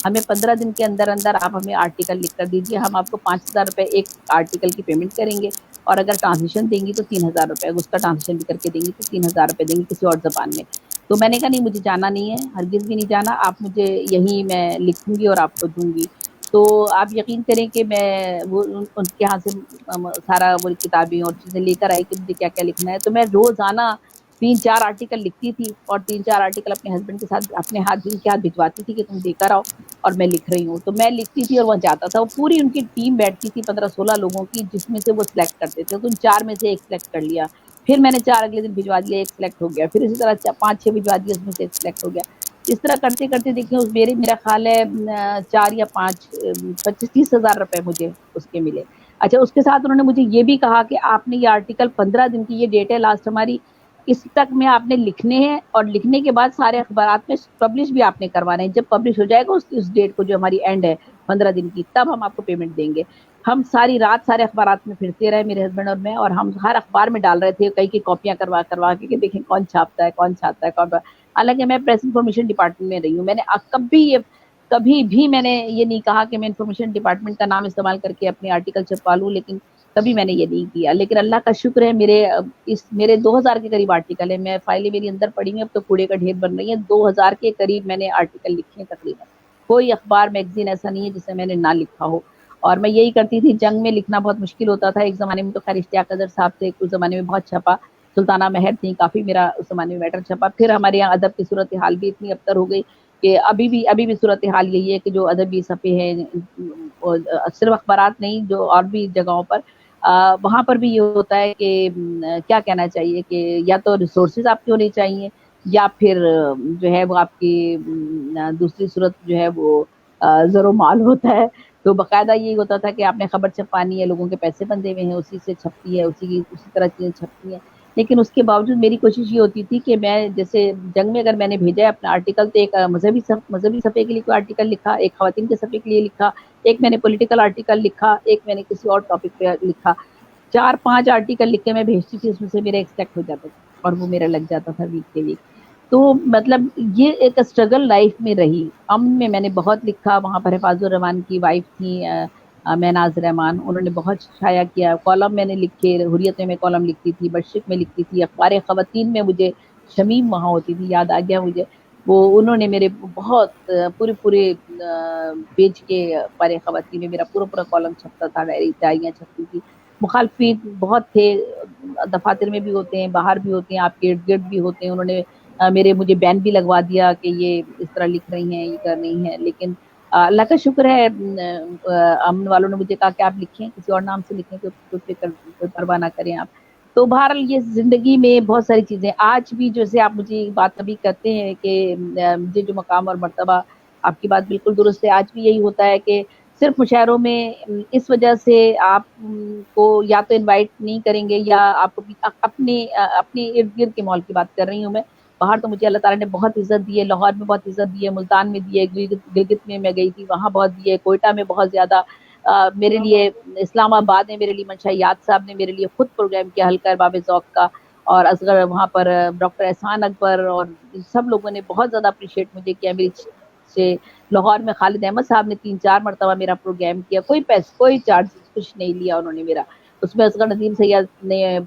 ہمیں 15 دن کے اندر اندر آپ ہمیں آرٹیکل لکھ کر دیجیے, ہم آپ کو 5,000 روپے ایک آرٹیکل کی پیمنٹ کریں گے, اور اگر ٹرانسلیشن دیں گی تو 3,000 روپے, اس کا ٹرانسلیشن بھی کر کے دیں گی تو 3,000 روپے دیں گی کسی اور زبان میں. تو میں نے کہا نہیں, مجھے جانا نہیں ہے, ہرگز بھی نہیں جانا, آپ مجھے یہیں میں لکھوں گی اور آپ کو دوں گی. تو آپ یقین کریں کہ میں وہ ان کے یہاں سے سارا وہ کتابیں اور چیزیں لے کر آئی کہ مجھے کیا کیا لکھنا ہے. تو میں روزانہ 3-4 آرٹیکل لکھتی تھی, اور 3-4 آرٹیکل اپنے ہسبینڈ کے ساتھ اپنے ہاتھ بھجواتی تھی کہ تم دے کر آؤ, اور میں لکھ رہی ہوں. تو میں لکھتی تھی اور وہاں جاتا تھا, وہ پوری ان کی ٹیم بیٹھتی تھی 15-16 لوگوں کی, جس میں سے وہ سلیکٹ کرتے تھے. تو ان 4 میں سے ایک سلیکٹ کر لیا, پھر میں نے 4 اگلے دن بھجوا دیا, ایک سلیکٹ ہو گیا, پھر اسی طرح 5-6 بھجوا دیا, اس میں سے ایک سلیکٹ ہو گیا. اس طرح کرتے کرتے دیکھیں میرا خیال ہے 4 یا 5 25-30 ہزار روپے مجھے اس کے ملے. اچھا, اس کے ساتھ انہوں نے مجھے یہ بھی کہا کہ آپ نے یہ آرٹیکل 15 دن کی یہ ڈیٹ ہے لاسٹ ہماری, اس تک میں آپ نے لکھنے ہیں, اور لکھنے کے بعد سارے اخبارات میں پبلش بھی آپ نے کروانے ہیں. جب پبلش ہو جائے گا اس ڈیٹ کو جو ہماری اینڈ ہے 15 دن کی, تب ہم آپ کو پیمنٹ دیں گے. ہم ساری رات سارے اخبارات میں پھرتے رہے میرے ہسبینڈ اور میں, اور ہم ہر اخبار میں ڈال رہے تھے, کئی کی کاپیاں کروا کے کہ دیکھیں کون چھاپتا ہے کون چھاپتا ہے کون. حالانکہ میں پریس انفارمیشن ڈپارٹمنٹ میں رہی ہوں, میں نے کبھی بھی میں نے یہ نہیں کہا کہ میں انفارمیشن ڈپارٹمنٹ کا نام استعمال کر کے اپنے آرٹیکل چھپوا لوں, لیکن کبھی میں نے یہ نہیں کیا. لیکن اللہ کا شکر ہے, میرے 2,000 کے قریب آرٹیکل ہے, میں فائلیں میری اندر پڑی ہیں, اب تو کوڑے کا ڈھیر بن رہی ہیں. 2,000 کے قریب میں نے آرٹیکل لکھے ہیں تقریباً. کوئی اخبار میگزین ایسا نہیں ہے جسے میں نے نہ لکھا ہو. اور میں یہی کرتی تھی, جنگ میں لکھنا بہت مشکل ہوتا تھا. ایک زمانے میں تو خیر اشتیاق اظہر صاحب تھے, اس زمانے میں بہت چھپا, سلطانہ مہر تھی, کافی میرا اس زمانے میں میٹر چھپا. پھر ہمارے یہاں ادب کی صورتحال بھی اتنی ابتر ہو گئی کہ ابھی بھی صورتحال یہی ہے کہ جو ادبی صفحے ہیں, صرف اخبارات نہیں, جو اور بھی جگہوں پر وہاں پر بھی یہ ہوتا ہے کہ کیا کہنا چاہیے کہ یا تو ریسورسز آپ کی ہونی چاہیے, یا پھر جو ہے وہ آپ کی دوسری صورت جو ہے وہ زر و مال ہوتا ہے. تو باقاعدہ یہی ہوتا تھا کہ آپ نے خبر چھپانی ہے, لوگوں کے پیسے بندے ہوئے ہیں, اسی سے چھپتی ہے, اسی طرح چیزیں چھپتی ہیں. لیکن اس کے باوجود میری کوشش یہ ہوتی تھی کہ میں جیسے جنگ میں اگر میں نے بھیجا ہے اپنا آرٹیکل, تو ایک مذہبی صفحے کے لیے کوئی آرٹیکل لکھا, ایک خواتین کے صفحے کے لیے لکھا, ایک میں نے پولیٹیکل آرٹیکل لکھا, ایک میں نے کسی اور ٹاپک پہ لکھا. 4-5 آرٹیکل لکھ کے میں بھیجتی تھی, اس میں سے میرا ایک سلیکٹ ہو جاتا تھا, اور وہ میرا لگ جاتا تھا ویک کے ویک. تو مطلب یہ ایک اسٹرگل لائف میں رہی. میں نے بہت لکھا, وہاں پر حفاظ الرحمان کی وائف تھی مہناز رحمان, انہوں نے بہت شائع کیا. کالم میں نے لکھے, حریت میں کالم لکھتی تھی, مشرق میں لکھتی تھی, اخبار خواتین میں مجھے شمیم وہاں ہوتی تھی, یاد آ گیا مجھے وہ, انہوں نے میرے بہت پورے پیج کے اخبار خواتین میں میرا پورا کالم چھپتا تھا, ڈائریاں چھپتی تھی. مخالفین بہت تھے, دفاتر میں بھی ہوتے ہیں, باہر بھی ہوتے ہیں, آپ کے ارد گرد بھی ہوتے ہیں. انہوں نے مجھے بین بھی لگوا دیا کہ یہ اس طرح لکھ رہی ہیں, یہ کر رہی ہیں. لیکن اللہ کا شکر ہے, امن والوں نے مجھے کہا کہ آپ لکھیں, کسی اور نام سے لکھیں, کوئی پرواہ نہ کریں آپ. تو بہرحال یہ زندگی میں بہت ساری چیزیں آج بھی, جیسے آپ مجھے بات کبھی کرتے ہیں کہ مجھے جو مقام اور مرتبہ, آپ کی بات بالکل درست ہے, آج بھی یہی ہوتا ہے کہ صرف مشاعروں میں اس وجہ سے آپ کو یا تو انوائٹ نہیں کریں گے, یا آپ کو اپنے ارد گرد کے ماحول کی بات کر رہی ہوں میں. باہر تو مجھے اللہ تعالیٰ نے بہت عزت دی ہے, لاہور میں بہت عزت دی ہے, ملتان میں دی ہے, گلگت میں گئی تھی وہاں بہت دی ہے, کوئٹہ میں بہت زیادہ. میرے لیے اسلام آباد میں میرے لیے منشا یاد صاحب نے میرے لیے خود پروگرام کیا حلقہ باب ذوق کا, اور اصغر وہاں پر ڈاکٹر احسان اکبر, اور سب لوگوں نے بہت زیادہ اپریشیٹ مجھے کیا. میری سے لاہور میں خالد احمد صاحب نے 3-4 مرتبہ میرا پروگرام کیا, کوئی چارج کچھ نہیں لیا انہوں نے میرا. اس میں اصغر ندیم سیاد نے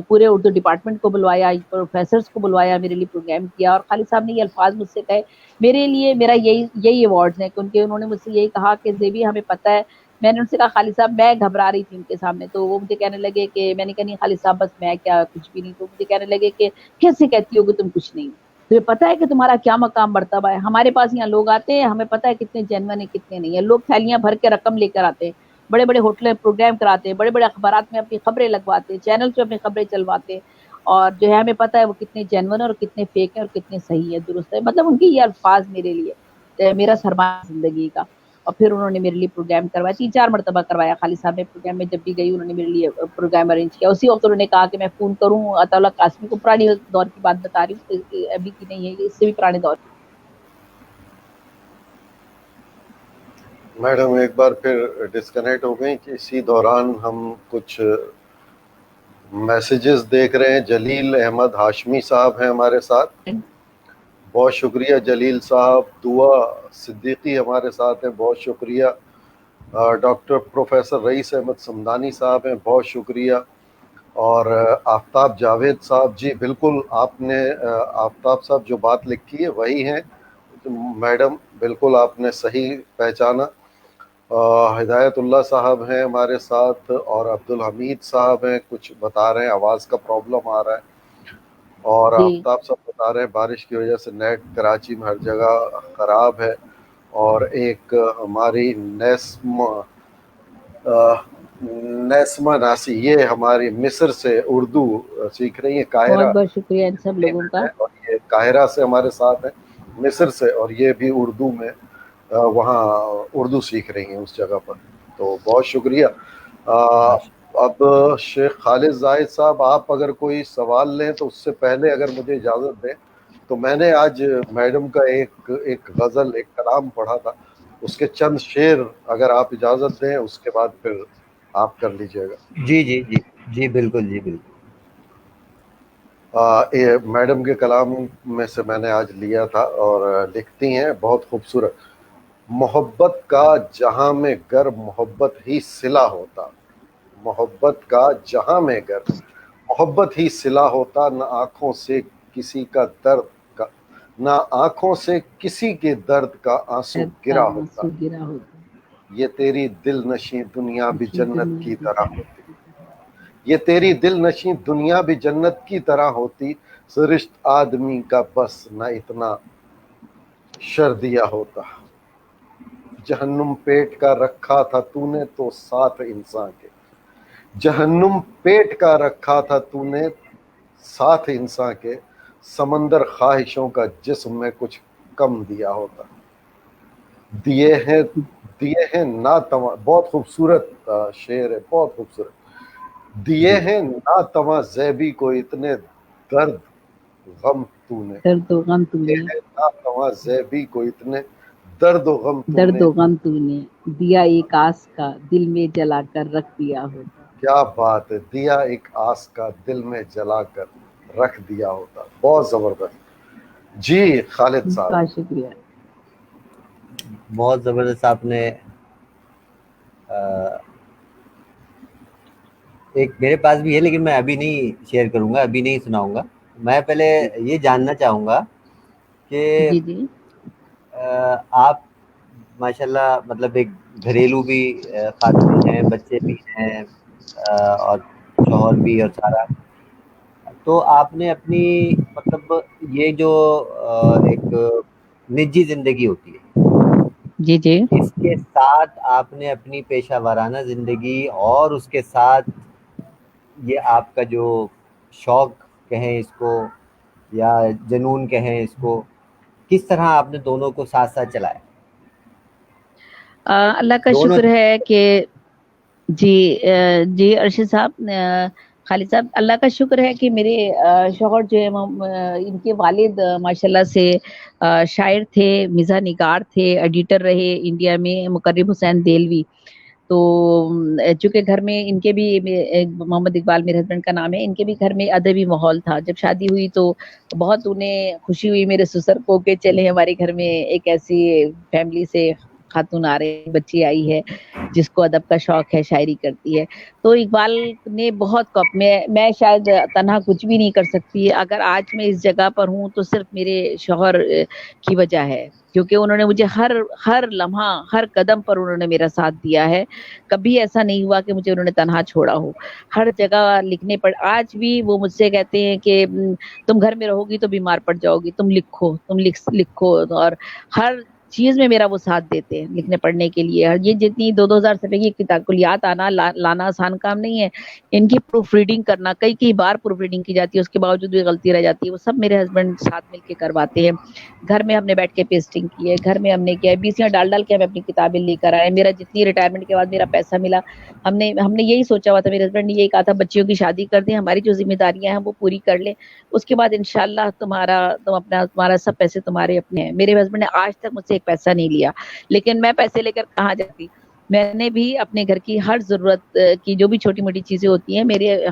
پورے اردو ڈپارٹمنٹ کو بلوایا, پروفیسرز کو بلوایا, میرے لیے پروگرام کیا. اور خالد صاحب نے یہ الفاظ مجھ سے کہے, میرے لیے میرا یہی ایوارڈز ہیں, کیونکہ انہوں نے مجھ سے یہی کہا کہ زیبی ہمیں پتہ ہے. میں نے ان سے کہا خالد صاحب میں گھبرا رہی تھی ان کے سامنے, تو وہ مجھے کہنے لگے کہ, میں نے کہا نہیں خالد صاحب بس میں کیا کچھ بھی نہیں. تو مجھے کہنے لگے کہ کیسے کہتی ہو کہ تم کچھ نہیں, تمہیں پتہ ہے کہ تمہارا کیا مقام مرتبہ ہے. ہمارے پاس یہاں لوگ آتے ہیں, ہمیں پتہ ہے کتنے جینون ہیں کتنے نہیں ہیں. لوگ تھیلیاں بھر کے رقم لے کر آتے ہیں, بڑے بڑے ہوٹل میں پروگرام کراتے ہیں, بڑے بڑے اخبارات میں اپنی خبریں لگواتے ہیں, چینل پہ اپنی خبریں چلواتے ہیں, اور جو ہے ہمیں پتہ ہے وہ کتنے جینون اور کتنے فیک ہیں اور کتنے صحیح ہے, درست ہے. مطلب ان کے یہ الفاظ میرے لیے میرا سرمایہ زندگی کا. اور پھر انہوں نے میرے لیے پروگرام کروایا, 3-4 مرتبہ کروایا خالد صاحب نے پروگرام. میں جب بھی گئی انہوں نے میرے لیے پروگرام ارینج کیا. اسی وقت انہوں نے کہا کہ میں فون کروں عطا اللہ قاسمی کو, پرانے دور کی بات بتا رہی ہوں, ابھی کی نہیں ہے, اس سے بھی پرانے دور. میڈم ایک بار پھر ڈسکنیکٹ ہو گئی. اسی دوران ہم کچھ میسیجز دیکھ رہے ہیں. جلیل احمد ہاشمی صاحب ہیں ہمارے ساتھ, بہت شکریہ جلیل صاحب. دعا صدیقی ہمارے ساتھ ہیں, بہت شکریہ. ڈاکٹر پروفیسر رئیس احمد سمدانی صاحب ہیں, بہت شکریہ. اور آفتاب جاوید صاحب, جی بالکل آپ نے آفتاب صاحب جو بات لکھی ہے وہی ہیں میڈم, بالکل آپ نے صحیح پہچانا. ہدایت اللہ صاحب ہیں ہمارے ساتھ, اور عبدالحمید صاحب ہیں, کچھ بتا رہے ہیں آواز کا پرابلم آ رہا ہے. اور جی آفتاب صاحب بتا رہے ہیں بارش کی وجہ سے نیٹ کراچی میں ہر جگہ خراب ہے. اور ایک ہماری نیسما ناسی, یہ ہماری مصر سے اردو سیکھ رہی ہیں, بہت قاہرہ بہت شکریہ ان سب لوگوں کا. اور یہ قاہرہ سے ہمارے ساتھ ہیں, مصر سے, اور یہ بھی اردو میں وہاں اردو سیکھ رہی ہیں اس جگہ پر. تو بہت شکریہ. اب شیخ خالد زاہد صاحب, آپ اگر کوئی سوال لیں تو اس سے پہلے اگر مجھے اجازت دیں, تو میں نے آج میڈم کا ایک غزل, ایک کلام پڑھا تھا, اس کے چند شعر اگر آپ اجازت دیں, اس کے بعد پھر آپ کر لیجئے گا. جی جی جی جی بالکل جی بالکل. میڈم کے کلام میں سے میں نے آج لیا تھا, اور لکھتی ہیں بہت خوبصورت. محبت کا جہاں میں گر محبت ہی صلہ ہوتا, محبت کا جہاں میں گر محبت ہی صلہ ہوتا, نہ آنکھوں سے کسی کا درد کا, نہ آنکھوں سے کسی کے درد کا آنسو گرا ہوتا. آنسو گرا ہوتا. یہ تیری دل نشیں دنیا بھی جنت دنیا کی بھی طرح جنت ہوتی, کی طرح. یہ تیری دل نشیں دنیا بھی جنت کی طرح ہوتی, سرشت آدمی کا بس نہ اتنا شر دیا ہوتا. جہنم پیٹ کا رکھا تھا تو نے تو ساتھ انسان کے, جہنم پیٹ کا رکھا تھا تو نے ساتھ انسان کے, سمندر خواہشوں کا جسم میں کچھ کم دیا ہوتا. دیے ہیں ناتواں, بہت خوبصورت شعر ہے, بہت خوبصورت. دیے ہیں ناتواں زیبی کو اتنے درد غم تو نے, درد و غم تو دیے نے, ہیں ناتواں زیبی کو اتنے درد و غم تو درد نے. و غم تو نے, دیا ایک آس کا دل میں جلا کر رکھ دیا ہوتا. کیا بات ہے, دیا ایک آس کا دل میں جلا کر رکھ دیا ہوتا. بہت زبردست. جی خالد صاحب. بہت شکریہ. بہت زبردست. آپ نے ایک میرے پاس بھی ہے لیکن میں ابھی نہیں شیئر کروں گا, ابھی نہیں سناؤں گا. میں پہلے یہ جاننا چاہوں گا کہ جی جی آپ ماشاءاللہ مطلب ایک گھریلو بھی خاتون ہیں, بچے بھی ہیں, اور شوہر بھی, اور سارا. تو آپ نے اپنی مطلب یہ جو ایک نجی زندگی ہوتی ہے, جی جی اس کے ساتھ آپ نے اپنی پیشہ ورانہ زندگی, اور اس کے ساتھ یہ آپ کا جو شوق کہیں اس کو, یا جنون کہیں اس کو, کس طرح آپ نے دونوں کو ساتھ ساتھ چلایا؟ اللہ کا دونوں. شکر ہے کہ جی جی ارشد صاحب, خالد صاحب, اللہ کا شکر ہے کہ میرے شوہر جو ہے ان کے والد ماشاءاللہ سے شاعر تھے, مزاح نگار تھے, ایڈیٹر رہے انڈیا میں, مقرب حسین دہلوی. تو چونکہ گھر میں ان کے بھی, محمد اقبال میرے ہسبینڈ کا نام ہے, ان کے بھی گھر میں ادبی ماحول تھا. جب شادی ہوئی تو بہت انہیں خوشی ہوئی میرے سسر کو کہ چلے ہمارے گھر میں ایک ایسی فیملی سے خاتون آ رہے, بچی آئی ہے جس کو ادب کا شوق ہے, شاعری کرتی ہے. تو اقبال نے بہت میں شاید تنہا کچھ بھی نہیں کر سکتی. اگر آج میں اس جگہ پر ہوں تو صرف میرے شوہر کی وجہ ہے, کیونکہ انہوں نے مجھے ہر لمحہ, ہر قدم پر انہوں نے میرا ساتھ دیا ہے. کبھی ایسا نہیں ہوا کہ مجھے انہوں نے تنہا چھوڑا ہو. ہر جگہ لکھنے پر آج بھی وہ مجھ سے کہتے ہیں کہ تم گھر میں رہو گی تو بیمار پڑ جاؤ گی, تم لکھو, تم لکھو. اور ہر چیز میں میرا وہ ساتھ دیتے ہیں لکھنے پڑھنے کے لیے. یہ جتنی 2,000 صفحے کی کتاب کلیات لانا آسان کام نہیں ہے. ان کی پروف ریڈنگ کرنا, کئی بار پروف ریڈنگ کی جاتی ہے, اس کے باوجود بھی غلطی رہ جاتی ہے, وہ سب میرے ہسبینڈ ساتھ مل کے کرواتے ہیں. گھر میں ہم نے بیٹھ کے پیسٹنگ کی ہے, گھر میں ہم نے کیا, بیسیاں ڈال کے ہم اپنی کتابیں لے کر آئے. میرا جتنی ریٹائرمنٹ کے بعد میرا پیسہ ملا, ہم نے یہی سوچا ہوا تھا, میرے ہسبینڈ نے یہی کہا تھا بچیوں کی شادی کر دیں, ہماری جو ذمہ داریاں ہیں وہ پوری کر لیں, اس کے بعد انشاءاللہ تمہارا سب پیسے تمہارے اپنے ہیں. میرے ہسبینڈ نے آج تک مجھ سے ایک پیسہ نہیں لیا, لیکن میں پیسے لے کر کہاں جاتی. میں نے بھی اپنے گھر کی ہر ضرورت کی جو بھی چھوٹی موٹی چیزیں ہوتی ہیں,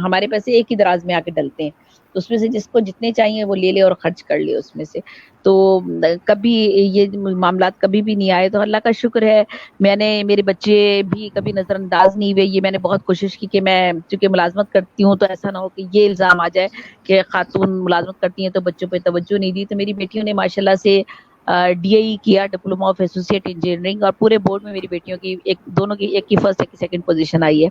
ہمارے پیسے ایک ہی دراز میں آ کے ڈلتے ہیں. تو اس میں سے جس کو جتنے چاہیے وہ لے لے اور خرچ کر لے اس میں سے. تو کبھی یہ معاملات کبھی بھی نہیں آئے, تو اللہ کا شکر ہے میں نے, میرے بچے بھی کبھی نظر انداز نہیں ہوئے. یہ میں نے بہت کوشش کی کہ میں چونکہ ملازمت کرتی ہوں تو ایسا نہ ہو کہ یہ الزام آ جائے کہ خاتون ملازمت کرتی ہیں تو بچوں پہ توجہ نہیں دی. تو میری بیٹیوں نے ماشاء اللہ سے ڈی اے ای کیا, ڈپلوما آف ایسوسیٹ انجینئرنگ, اور پورے بورڈ میں میری بیٹیوں کی دونوں کی ایک کی فرسٹ ایک کی سیکنڈ پوزیشن آئی ہے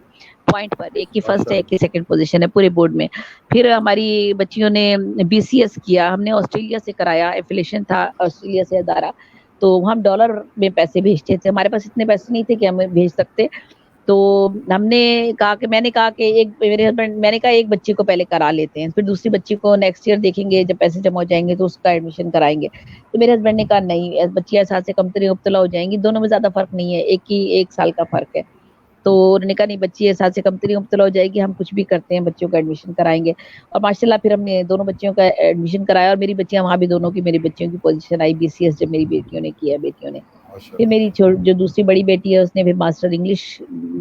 پوائنٹ پر, ایک کی فرسٹ ہے ایک کی سیکنڈ پوزیشن ہے پورے بورڈ میں. پھر ہماری بچیوں نے بی سی ایس کیا, ہم نے آسٹریلیا سے کرایا, ایفیلیشن تھا آسٹریلیا سے ادارہ, تو ہم ڈالر میں پیسے بھیجتے تھے, ہمارے پاس اتنے پیسے نہیں تھے کہ ہم بھیج سکتے. تو ہم نے کہا کہ میں نے کہا کہ میرے ہسبینڈ, میں نے کہا ایک بچی کو پہلے کرا لیتے ہیں, پھر دوسری بچی کو نیکسٹ ایئر دیکھیں گے, جب پیسے جمع ہو جائیں گے تو اس کا ایڈمیشن کرائیں گے. تو میرے ہسبینڈ نے کہا نہیں, بچیاں سال سے کمتری مبتلا ہو جائیں گی, دونوں میں زیادہ فرق نہیں ہے, ایک سال کا فرق ہے. تو انہوں نے کہا نہیں, بچی سال سے کمتری مبتلا ہو جائے گی, ہم کچھ بھی کرتے ہیں بچوں کا ایڈمیشن کرائیں گے. اور ماشاء اللہ پھر ہم نے دونوں بچیوں کا ایڈمیشن کرایا, اور میری بچیاں وہاں بھی دونوں کی, میری بچیوں کی پوزیشن آئی بی سی ایس جب میری بیٹیوں نے کیا, بیٹیوں نے. پھر میری جو دوسری بڑی بیٹی ہے اس نے پھر ماسٹر انگلش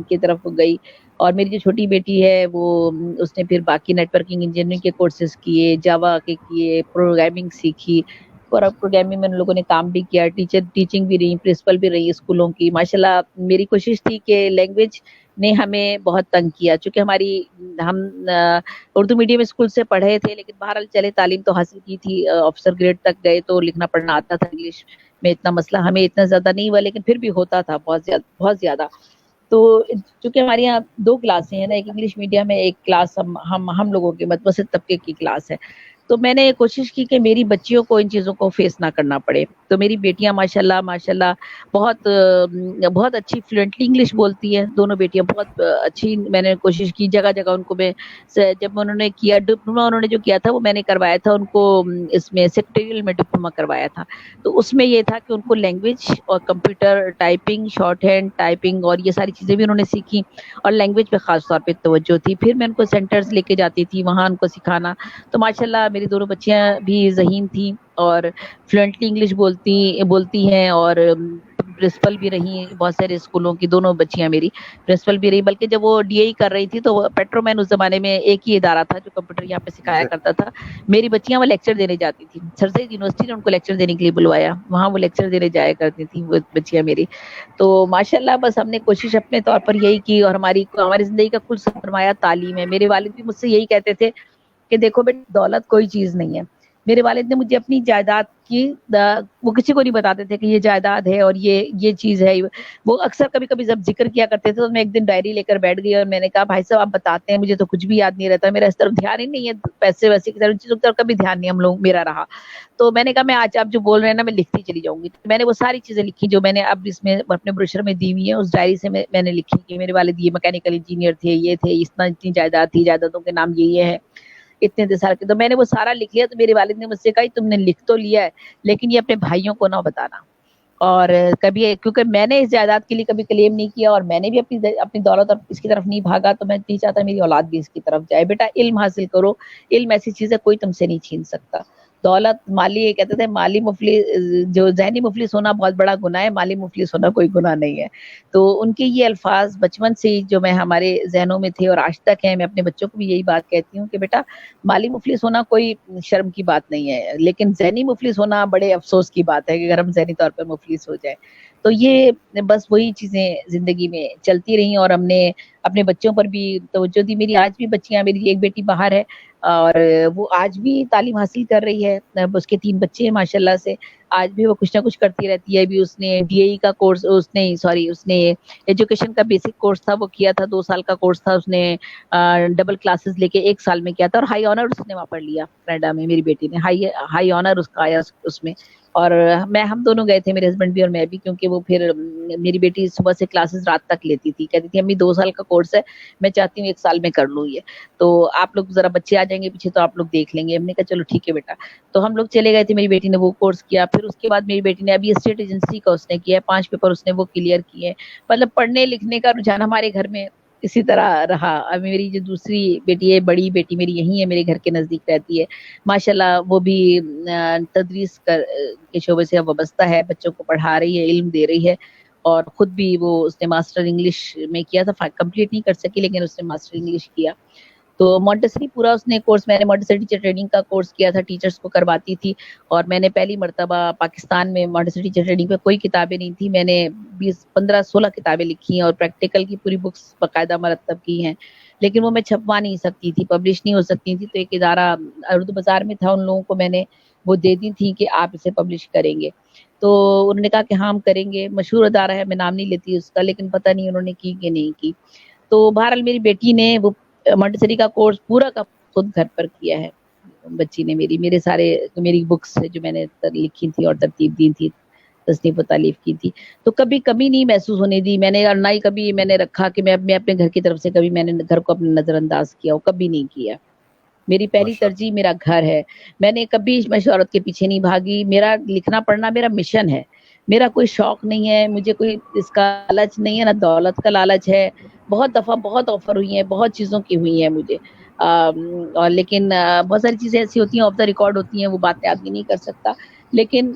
کی طرف گئی, اور میری جو چھوٹی بیٹی ہے وہ اس نے پھر باقی نیٹ ورکنگ انجینئرنگ کے کورسز کیے, جاوا کے کیے, پروگرامنگ سیکھی, اور اب پروگرامنگ میں ان لوگوں نے کام بھی کیا, ٹیچنگ بھی رہی, پرنسپل بھی رہی اسکولوں کی. ماشاءاللہ میری کوشش تھی کہ لینگویج نے ہمیں بہت تنگ کیا, چونکہ ہم اردو میڈیم اسکول سے پڑھے تھے, لیکن بہرحال چلے تعلیم تو حاصل کی تھی, آفیسر گریڈ تک گئے تو لکھنا پڑھنا آتا تھا, انگلش میں اتنا مسئلہ ہمیں اتنا زیادہ نہیں ہوا, لیکن پھر بھی ہوتا تھا بہت زیادہ. تو چونکہ ہمارے یہاں 2 کلاسیں ہیں نا, ایک انگلش میڈیم ہے, ایک کلاس ہم لوگوں کے متوسط طبقے کی کلاس ہے. تو میں نے کوشش کی کہ میری بچیوں کو ان چیزوں کو فیس نہ کرنا پڑے. تو میری بیٹیاں ماشاءاللہ بہت اچھی فلوئنٹلی انگلش بولتی ہیں, دونوں بیٹیاں بہت اچھی. میں نے کوشش کی جگہ جگہ ان کو, میں جب انہوں نے کیا ڈپلوما, انہوں نے جو کیا تھا وہ میں نے کروایا تھا ان کو, اس میں سیکریٹریل میں ڈپلوما کروایا تھا. تو اس میں یہ تھا کہ ان کو لینگویج اور computer typing, short hand typing اور یہ ساری چیزیں بھی انہوں نے سیکھی, اور لینگویج پہ خاص طور پہ توجہ تھی. پھر میں ان کو سینٹرز لے کے جاتی تھی, وہاں ان کو سکھانا. تو ماشاءاللہ میری دونوں بچیاں بھی ذہین تھیں اور فلوئنٹلی انگلش بولتی ہیں, اور پرنسپل بھی رہی بہت سارے اسکولوں کی, دونوں بچیاں میری پرنسپل بھی رہی. بلکہ جب وہ ڈی اے کر رہی تھی تو پیٹرو مین اس زمانے میں ایک ہی ادارہ تھا جو کمپیوٹر یہاں پہ سکھایا کرتا تھا. میری بچیاں وہ لیکچر دینے جاتی تھی, سر سید یونیورسٹی نے ان کو لیکچر دینے کے لیے بلوایا, وہاں وہ لیکچر دینے جایا کرتی تھی وہ بچیاں میری. تو ماشاءاللہ بس ہم نے کوشش اپنے طور پر یہی کی, اور ہماری زندگی کا کل سرمایہ تعلیم ہے. میرے والد بھی مجھ سے یہی کہتے تھے کہ دیکھو بیٹا, دولت کوئی چیز نہیں ہے. میرے والد نے مجھے اپنی جائیداد کی, وہ کسی کو نہیں بتاتے تھے کہ یہ جائیداد ہے اور یہ چیز ہے. وہ اکثر کبھی کبھی جب ذکر کیا کرتے تھے تو میں ایک دن ڈائری لے کر بیٹھ گئی, اور میں نے کہا بھائی صاحب آپ بتاتے ہیں, مجھے تو کچھ بھی یاد نہیں رہتا, میرا اس طرف دھیان ہی نہیں ہے, پیسے ویسے کی طرف چیزوں کی طرف کبھی دھیان نہیں ہم لوگ میرا رہا. تو میں نے کہا میں آج آپ جو بول رہے ہیں نا میں لکھتی چلی جاؤں گی. تو میں نے وہ ساری چیزیں لکھی جو میں نے اب اس میں اپنے بروشر میں دی ہوئی ہیں, اس ڈائری سے میں نے لکھی کہ میرے والد یہ میکینیکل انجینئر تھے, یہ تھے, اتنی جائیداد تھی, جائیدادوں کے نام یہ ہے, اتنے سال کے. تو میں نے وہ سارا لکھ لیا. تو میرے والد نے مجھ سے کہا تم نے لکھ تو لیا ہے لیکن یہ اپنے بھائیوں کو نہ بتانا, اور کبھی, کیونکہ میں نے اس جائیداد کے لیے کبھی کلیم نہیں کیا, اور میں نے بھی اپنی دولت اور اس کی طرف نہیں بھاگا, تو میں نہیں چاہتا میری اولاد بھی اس کی طرف جائے. بیٹا علم حاصل کرو, علم ایسی چیز ہے کوئی تم سے نہیں چھین سکتا. دولت مالی, کہتے تھے مالی مفلس, جو ذہنی مفلس ہونا بہت بڑا گناہ ہے, مالی مفلس ہونا کوئی گناہ نہیں ہے. تو ان کے یہ الفاظ بچپن سے جو میں ہمارے ذہنوں میں تھے اور آج تک ہیں. میں اپنے بچوں کو بھی یہی بات کہتی ہوں کہ بیٹا مالی مفلس ہونا کوئی شرم کی بات نہیں ہے, لیکن ذہنی مفلس ہونا بڑے افسوس کی بات ہے کہ اگر ہم ذہنی طور پر مفلس ہو جائے. تو یہ بس وہی چیزیں زندگی میں چلتی رہی, اور ہم نے اپنے بچوں پر بھی توجہ دی. میری آج بھی بچیاں, میری ایک بیٹی باہر ہے اور وہ آج بھی تعلیم حاصل کر رہی ہے, اس کے 3 بچے ہیں ماشاءاللہ سے. آج بھی وہ کچھ نہ کچھ کرتی رہتی ہے. ابھی اس نے ڈی اے ای کا کورس, اس نے ایجوکیشن کا بیسک کورس تھا وہ کیا تھا, 2 سال کا کورس تھا, اس نے ڈبل کلاسز لے کے 1 سال میں کیا تھا, اور ہائی آنر اس نے وہاں پڑھ لیا کینیڈا میں. میری بیٹی نے ہائی آنر اس کا آیا اس میں. اور ہم دونوں گئے تھے, میرے ہسبینڈ بھی اور میں بھی, کیونکہ وہ پھر میری بیٹی صبح سے کلاسز رات تک لیتی تھی. کہتی تھی امی 2 سال کا کورس ہے, میں چاہتی ہوں 1 سال میں کر لوں یہ, تو آپ لوگ ذرا بچے آ جائیں گے پیچھے تو آپ لوگ دیکھ لیں گے. ہم نے کہا چلو ٹھیک ہے بیٹا. تو ہم لوگ چلے گئے تھے, میری بیٹی نے وہ کورس کیا. پھر اس کے بعد میری بیٹی نے ابھی اسٹیٹ ایجنسی کا اس نے کیا, 5 پیپر اس نے وہ کلیئر کیے. مطلب پڑھنے لکھنے کا رجحان ہمارے گھر میں اسی طرح رہا. اب میری جو دوسری بیٹی ہے, بڑی بیٹی میری یہیں ہے, میرے گھر کے نزدیک رہتی ہے ماشاءاللہ. وہ بھی تدریس کے شعبے سے وابستہ ہے, بچوں کو پڑھا رہی ہے, علم دے رہی ہے, اور خود بھی وہ اس نے ماسٹر انگلش میں کیا تھا, کمپلیٹ نہیں کر سکی لیکن اس نے ماسٹر انگلش کیا. تو مونٹیسری پورا اس نے کورس, میں نے مونٹیسری ٹیچر ٹریننگ کا کورس کیا تھا, ٹیچرس کو کرواتی تھی, اور میں نے پہلی مرتبہ پاکستان میں مونٹیسری ٹیچر ٹریننگ پہ کوئی کتابیں نہیں تھی, میں نے 15-16 کتابیں لکھی ہیں اور پریکٹیکل کی پوری بکس باقاعدہ مرتب کی ہیں, لیکن وہ میں چھپوا نہیں سکتی تھی, پبلش نہیں ہو سکتی تھی. تو ایک ادارہ اردو بازار میں تھا, ان لوگوں کو میں نے وہ دے دی تھی کہ آپ اسے پبلش کریں گے. تو انہوں نے کہا کہ ہاں ہم کریں گے, مشہور ادارہ ہے, میں نام نہیں لیتی اس کا, لیکن پتہ نہیں انہوں نے کی کہ نہیں کی. تو بہرحال میری بیٹی نے وہ مونٹیسری کا کورس پورا کا خود گھر پر کیا ہے. بچی نے میرے سارے میری بکس جو میں نے لکھی تھی اور ترتیب دی تھی, تصنیف و تالیف کی تھی, تو کبھی کمی نہیں محسوس ہونے دی میں نے, اور نہ ہی کبھی میں نے رکھا کہ میں اپنے گھر کی طرف سے کبھی میں نے گھر کو اپنے نظر انداز کیا ہو, کبھی نہیں کیا. میری پہلی ماشاء ترجیح میرا گھر ہے. میں نے کبھی شہرت کے پیچھے نہیں بھاگی. میرا لکھنا پڑھنا میرا مشن ہے, میرا کوئی شوق نہیں ہے, مجھے کوئی اس کا لالچ نہیں ہے, نہ دولت کا لالچ ہے. بہت دفعہ بہت آفر ہوئی ہیں, بہت چیزوں کی ہوئی ہیں مجھے, اور لیکن بہت ساری چیزیں ایسی ہوتی ہیں آف دا ریکارڈ ہوتی ہیں, وہ باتیں آدمی نہیں کر سکتا. لیکن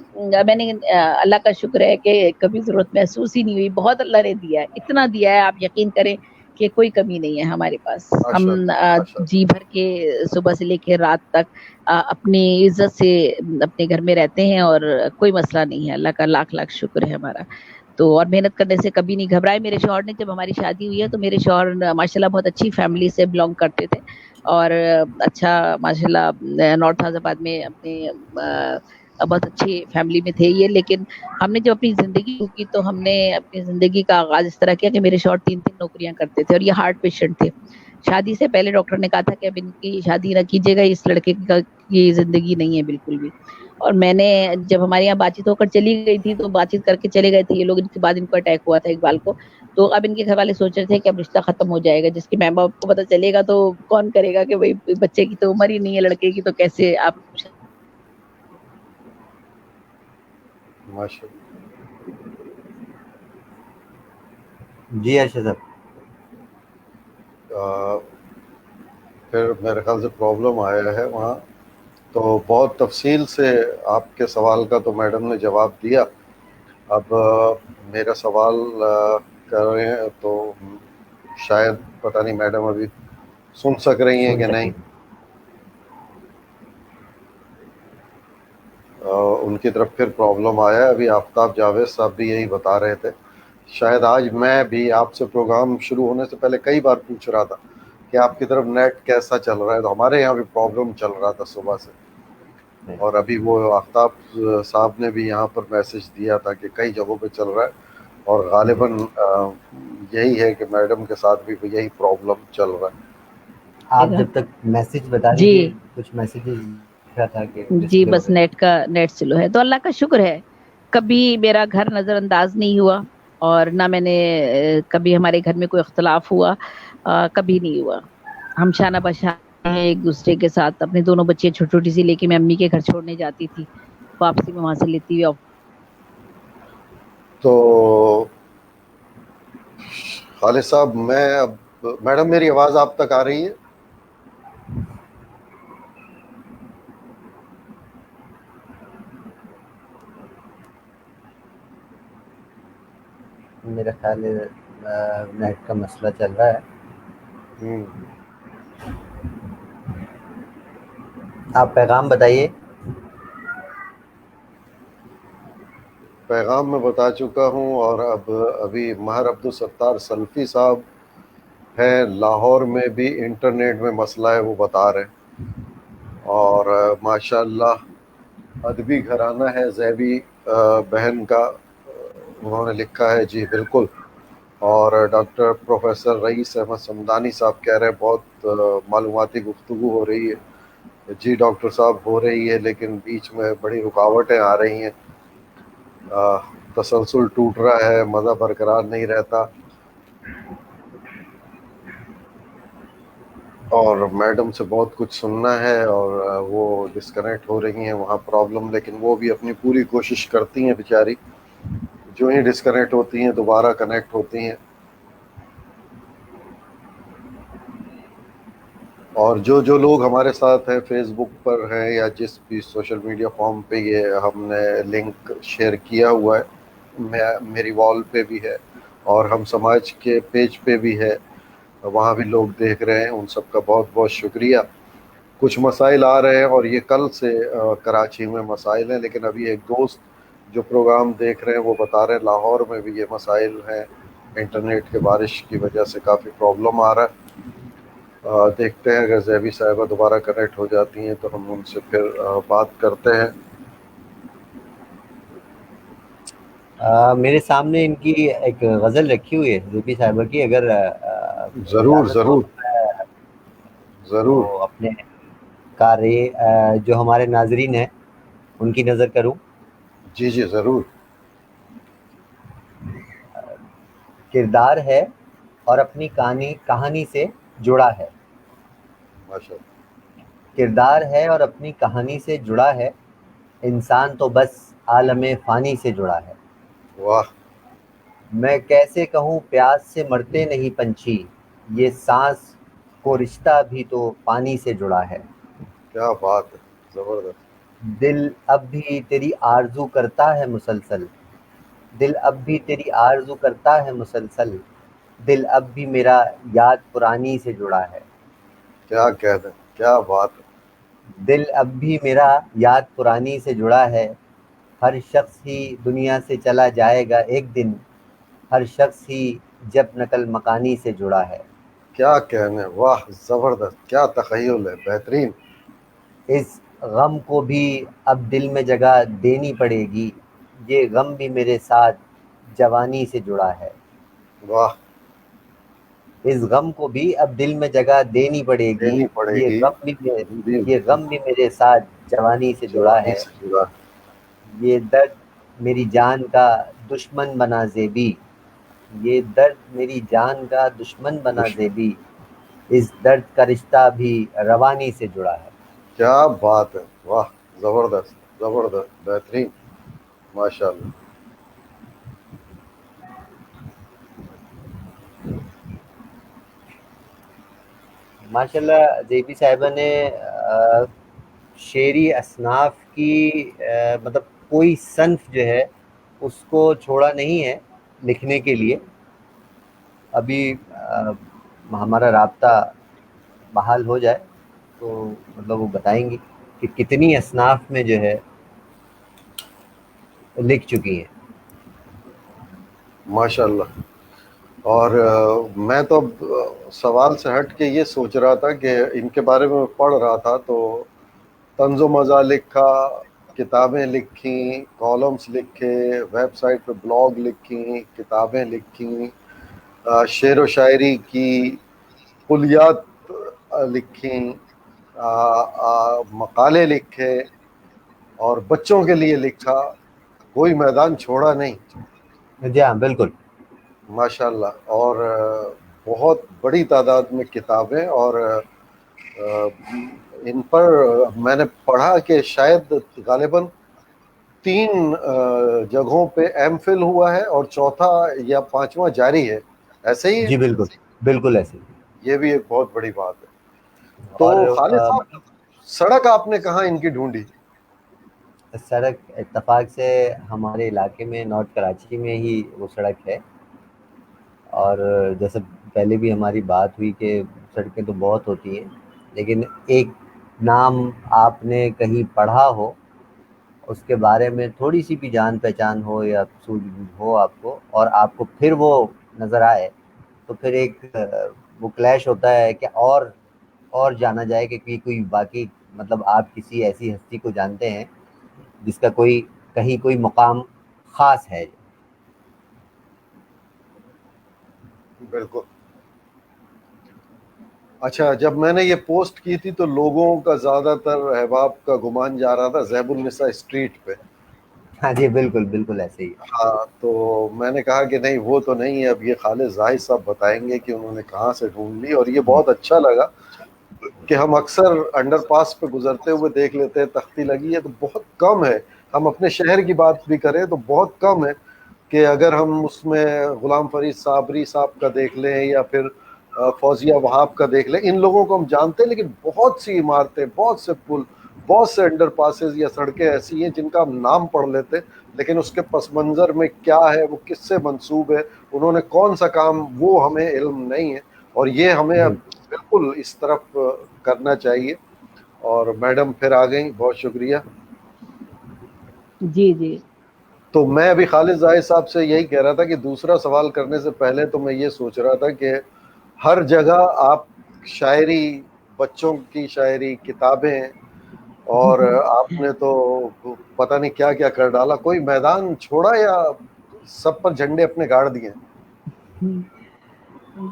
میں نے اللہ کا شکر ہے کہ کبھی ضرورت محسوس ہی نہیں ہوئی. بہت اللہ نے دیا ہے, اتنا دیا ہے آپ یقین کریں کہ کوئی کمی نہیں ہے ہمارے پاس. ہم ماشاء اللہ ماشاء اللہ. جی بھر کے صبح سے لے کے رات تک اپنی عزت سے اپنے گھر میں رہتے ہیں, اور کوئی مسئلہ نہیں ہے. اللہ کا لاکھ لاکھ شکر ہے ہمارا. تو اور محنت کرنے سے کبھی نہیں گھبرائے. میرے شوہر نے, جب ہماری شادی ہوئی ہے تو میرے شوہر ماشاءاللہ بہت اچھی فیملی سے بلانگ کرتے تھے, اور اچھا ماشاءاللہ نارتھ حیدر آباد میں اپنے بہت اچھی فیملی میں تھے یہ. لیکن ہم نے جب اپنی زندگی کی تو ہم نے اپنی زندگی کا آغاز اس طرح کیا کہ میرے شوہر 3 نوکریاں کرتے تھے, اور یہ ہارٹ پیشنٹ تھے. شادی سے پہلے ڈاکٹر نے کہا تھا کہ اب ان کی شادی نہ کیجیے گا, اس لڑکے کی زندگی نہیں ہے بالکل بھی. اور میں نے جب ہمارے یہاں بات چیت ہو کر چلی گئی تھی تو بات چیت کر کے چلے گئے تھے یہ لوگ. ان کے بعد ان کو اٹیک ہوا تھا اقبال کو, تو اب ان کے گھر والے سوچ رہے تھے کہ اب رشتہ ختم ہو جائے گا. جس کے ماں باپ کو پتہ چلے گا تو کون کرے گا کہ بھائی بچے کی تو عمر ہی نہیں ہے لڑکے کی, تو کیسے آپ. ماشاء اللہ. جی ارشد صاحب. پھر میرے خیال سے پرابلم آیا ہے وہاں, تو بہت تفصیل سے آپ کے سوال کا تو میڈم نے جواب دیا. اب میرا سوال کر رہے ہیں تو شاید پتہ نہیں میڈم ابھی سن سک رہی ہیں سن کہ سکیں. نہیں. ان کی طرف پھر پرابلم آیا. ابھی آفتاب جاوید صاحب بھی یہی بتا رہے تھے. شاید آج میں بھی آپ سے پروگرام شروع ہونے سے پہلے کئی بار پوچھ رہا تھا کہ آپ کی طرف نیٹ کیسا چل رہا ہے, تو ہمارے یہاں بھی پرابلم چل رہا تھا صبح سے. اور ابھی وہ آفتاب صاحب نے بھی یہاں پر میسج دیا تھا کہ کئی جگہوں پہ چل رہا ہے, اور غالباً یہی ہے کہ میڈم کے ساتھ بھی یہی پرابلم چل رہا ہے. آپ جب تک میسج بتا جی دیجیے, کچھ میسیجز لکھا تھا کہ جی, ڈسپلے ہو بس رہے. نیٹ سلو ہے. تو اللہ کا شکر ہے کبھی میرا گھر نظر انداز نہیں ہوا, اور نہ میں نے کبھی ہمارے گھر میں کوئی اختلاف ہوا, کبھی نہیں ہوا. ہم شانہ بشانہ ہیں ایک دوسرے کے ساتھ. اپنے دونوں بچے چھوٹی چھوٹی سی لے کے میں امی کے گھر چھوڑنے جاتی تھی, واپسی میں وہاں سے لیتی ہوئی. تو خالد صاحب, میں اب میڈم میری آواز آپ تک آ رہی ہے؟ میرا خیال ہے نیٹ کا مسئلہ چل رہا ہے. آپ پیغام بتائیے. پیغام میں بتا چکا ہوں. اور اب ابھی ماہر عبدالستار سلفی صاحب ہیں لاہور میں, بھی انٹرنیٹ میں مسئلہ ہے وہ بتا رہے ہیں. اور ماشاء اللہ ادبی گھرانہ ہے زیبی بہن کا, انہوں نے لکھا ہے. جی بالکل. اور ڈاکٹر پروفیسر رئیس احمد سمدانی صاحب کہہ رہے ہیں بہت معلوماتی گفتگو ہو رہی ہے. جی ڈاکٹر صاحب ہو رہی ہے, لیکن بیچ میں بڑی رکاوٹیں آ رہی ہیں, تسلسل ٹوٹ رہا ہے, مزہ برقرار نہیں رہتا. اور میڈم سے بہت کچھ سننا ہے, اور وہ ڈسکنیکٹ ہو رہی ہیں وہاں پرابلم. لیکن وہ بھی اپنی پوری کوشش کرتی ہیں بیچاری, جو ہی ڈسکنیکٹ ہوتی ہیں دوبارہ کنیکٹ ہوتی ہیں. اور جو لوگ ہمارے ساتھ ہیں فیس بک پر ہیں یا جس بھی سوشل میڈیا فارم پہ یہ ہم نے لنک شیئر کیا ہوا ہے, میری وال پہ بھی ہے اور ہم سماج کے پیج پہ بھی ہے, وہاں بھی لوگ دیکھ رہے ہیں، ان سب کا بہت بہت شکریہ. کچھ مسائل آ رہے ہیں اور یہ کل سے کراچی میں مسائل ہیں، لیکن ابھی ایک دوست جو پروگرام دیکھ رہے ہیں وہ بتا رہے ہیں لاہور میں بھی یہ مسائل ہیں، انٹرنیٹ کے بارش کی وجہ سے کافی پرابلم آ رہا ہے. دیکھتے ہیں اگر زیبی صاحبہ دوبارہ کنیکٹ ہو جاتی ہیں تو ہم ان سے پھر بات کرتے ہیں. میرے سامنے ان کی ایک غزل رکھی ہوئی ہے زیبی صاحبہ کی، اگر ضرور اجازت ہو ضرور ضرور. تو اپنے قاری جو ہمارے ناظرین ہیں ان کی نظر کروں. جی جی ضرور. کردار ہے اور اپنی کہانی سے جڑا ہے. ماشاء اللہ. کردار ہے اور اپنی کہانی سے جڑا ہے، انسان تو بس عالم فانی سے جڑا ہے. واہ. میں کیسے کہوں پیاس سے مرتے نہیں پنچھی، یہ سانس کو رشتہ بھی تو پانی سے جڑا ہے. کیا بات ہے، زبردست. دل اب بھی تیری آرزو کرتا ہے مسلسل، دل اب بھی تیری آرزو کرتا ہے مسلسل، دل اب بھی میرا یاد پرانی سے جڑا ہے. کیا کہہ دیں، کیا بات ہے. دل اب بھی میرا یاد پرانی سے جڑا ہے، ہر شخص ہی دنیا سے چلا جائے گا ایک دن، ہر شخص ہی جب نقل مکانی سے جڑا ہے. کیا کہنے، واہ زبردست، کیا تخیل ہے، بہترین. اس غم کو بھی اب دل میں جگہ دینی پڑے گی، یہ غم بھی میرے ساتھ جوانی سے جڑا ہے. واہ. اس غم کو بھی اب دل میں جگہ دینی پڑے گی، دینی پڑے یہ گی. غم بھی میرے ساتھ جوانی سے جڑا جوانی ہے. سے جڑا. یہ درد میری جان کا دشمن بنا زیبی، یہ درد میری جان کا دشمن بنا زیبی، اس درد کا رشتہ بھی روانی سے جڑا ہے. کیا بات ہے، واہ زبردست زبردست، بہترین، ماشاء اللہ. ماشاء اللہ زیبی صاحبہ نے شعری اصناف کی مطلب کوئی صنف جو ہے اس کو چھوڑا نہیں ہے لکھنے کے لیے. ابھی ہمارا رابطہ بحال ہو جائے تو مطلب وہ بتائیں گی کہ کتنی اصناف میں جو ہے لکھ چکی ہیں. ماشاء اللہ. اور میں تو اب سوال سے ہٹ کے یہ سوچ رہا تھا کہ ان کے بارے میں پڑھ رہا تھا تو طنز و مزہ لکھا، کتابیں لکھیں، کالمز لکھے، ویب سائٹ پہ بلاگ لکھیں، کتابیں لکھیں، شعر و شاعری کی کلیات لکھیں، مقالے لکھے اور بچوں کے لیے لکھا، کوئی میدان چھوڑا نہیں. جی ہاں بالکل. ماشاء اللہ. اور بہت بڑی تعداد میں کتابیں، اور ان پر میں نے پڑھا کہ شاید غالباً 3 جگہوں پہ ایم فل ہوا ہے اور چوتھا یا 5واں جاری ہے، ایسے ہی ہے. جی بالکل بالکل ایسے. یہ بھی ایک بہت بڑی بات ہے. تو اور خالد صاحب، سڑک آپ نے کہاں ان کی ڈھونڈی؟ سڑک اتفاق سے ہمارے علاقے میں نارتھ کراچی میں ہی وہ سڑک ہے. اور جیسے پہلے بھی ہماری بات ہوئی کہ سڑکیں تو بہت ہوتی ہیں، لیکن ایک نام آپ نے کہیں پڑھا ہو، اس کے بارے میں تھوڑی سی بھی جان پہچان ہو یا سوجھ بوجھ ہو آپ کو، اور آپ کو پھر وہ نظر آئے تو پھر ایک وہ کلیش ہوتا ہے کہ اور جانا جائے کہ کوئی باقی مطلب آپ کسی ایسی ہستی کو جانتے ہیں جس کا کہیں کوئی مقام خاص ہے. بالکل. اچھا، جب میں نے یہ پوسٹ کی تھی تو لوگوں کا زیادہ تر احباب کا گمان جا رہا تھا زیب النساء اسٹریٹ پہ. ہاں جی بالکل بالکل ایسے ہی. ہاں، تو میں نے کہا کہ نہیں وہ تو نہیں ہے، اب یہ خالد زاہد صاحب بتائیں گے کہ انہوں نے کہاں سے ڈھونڈ لی. اور یہ بہت اچھا لگا کہ ہم اکثر انڈر پاس پہ گزرتے ہوئے دیکھ لیتے ہیں تختی لگی ہے، تو بہت کم ہے. ہم اپنے شہر کی بات بھی کریں تو بہت کم ہے کہ اگر ہم اس میں غلام فرید صابری صاحب کا دیکھ لیں یا پھر فوزیہ وہاب کا دیکھ لیں، ان لوگوں کو ہم جانتے ہیں، لیکن بہت سی عمارتیں، بہت سے پل، بہت سے انڈر پاسز یا سڑکیں ایسی ہیں جن کا ہم نام پڑھ لیتے، لیکن اس کے پس منظر میں کیا ہے، وہ کس سے منسوب ہے، انہوں نے کون سا کام، وہ ہمیں علم نہیں ہے. اور یہ ہمیں اب بالکل اس طرف کرنا چاہیے. اور میڈم پھر آ گئیں, بہت شکریہ. جی جی تو میں ابھی خالد زاہد صاحب سے یہی کہہ رہا تھا کہ دوسرا سوال کرنے سے پہلے تو میں یہ سوچ رہا تھا کہ ہر جگہ آپ شاعری, بچوں کی شاعری, کتابیں, اور آپ نے تو پتہ نہیں کیا کیا کر ڈالا. کوئی میدان چھوڑا یا سب پر جھنڈے اپنے گاڑ دیے؟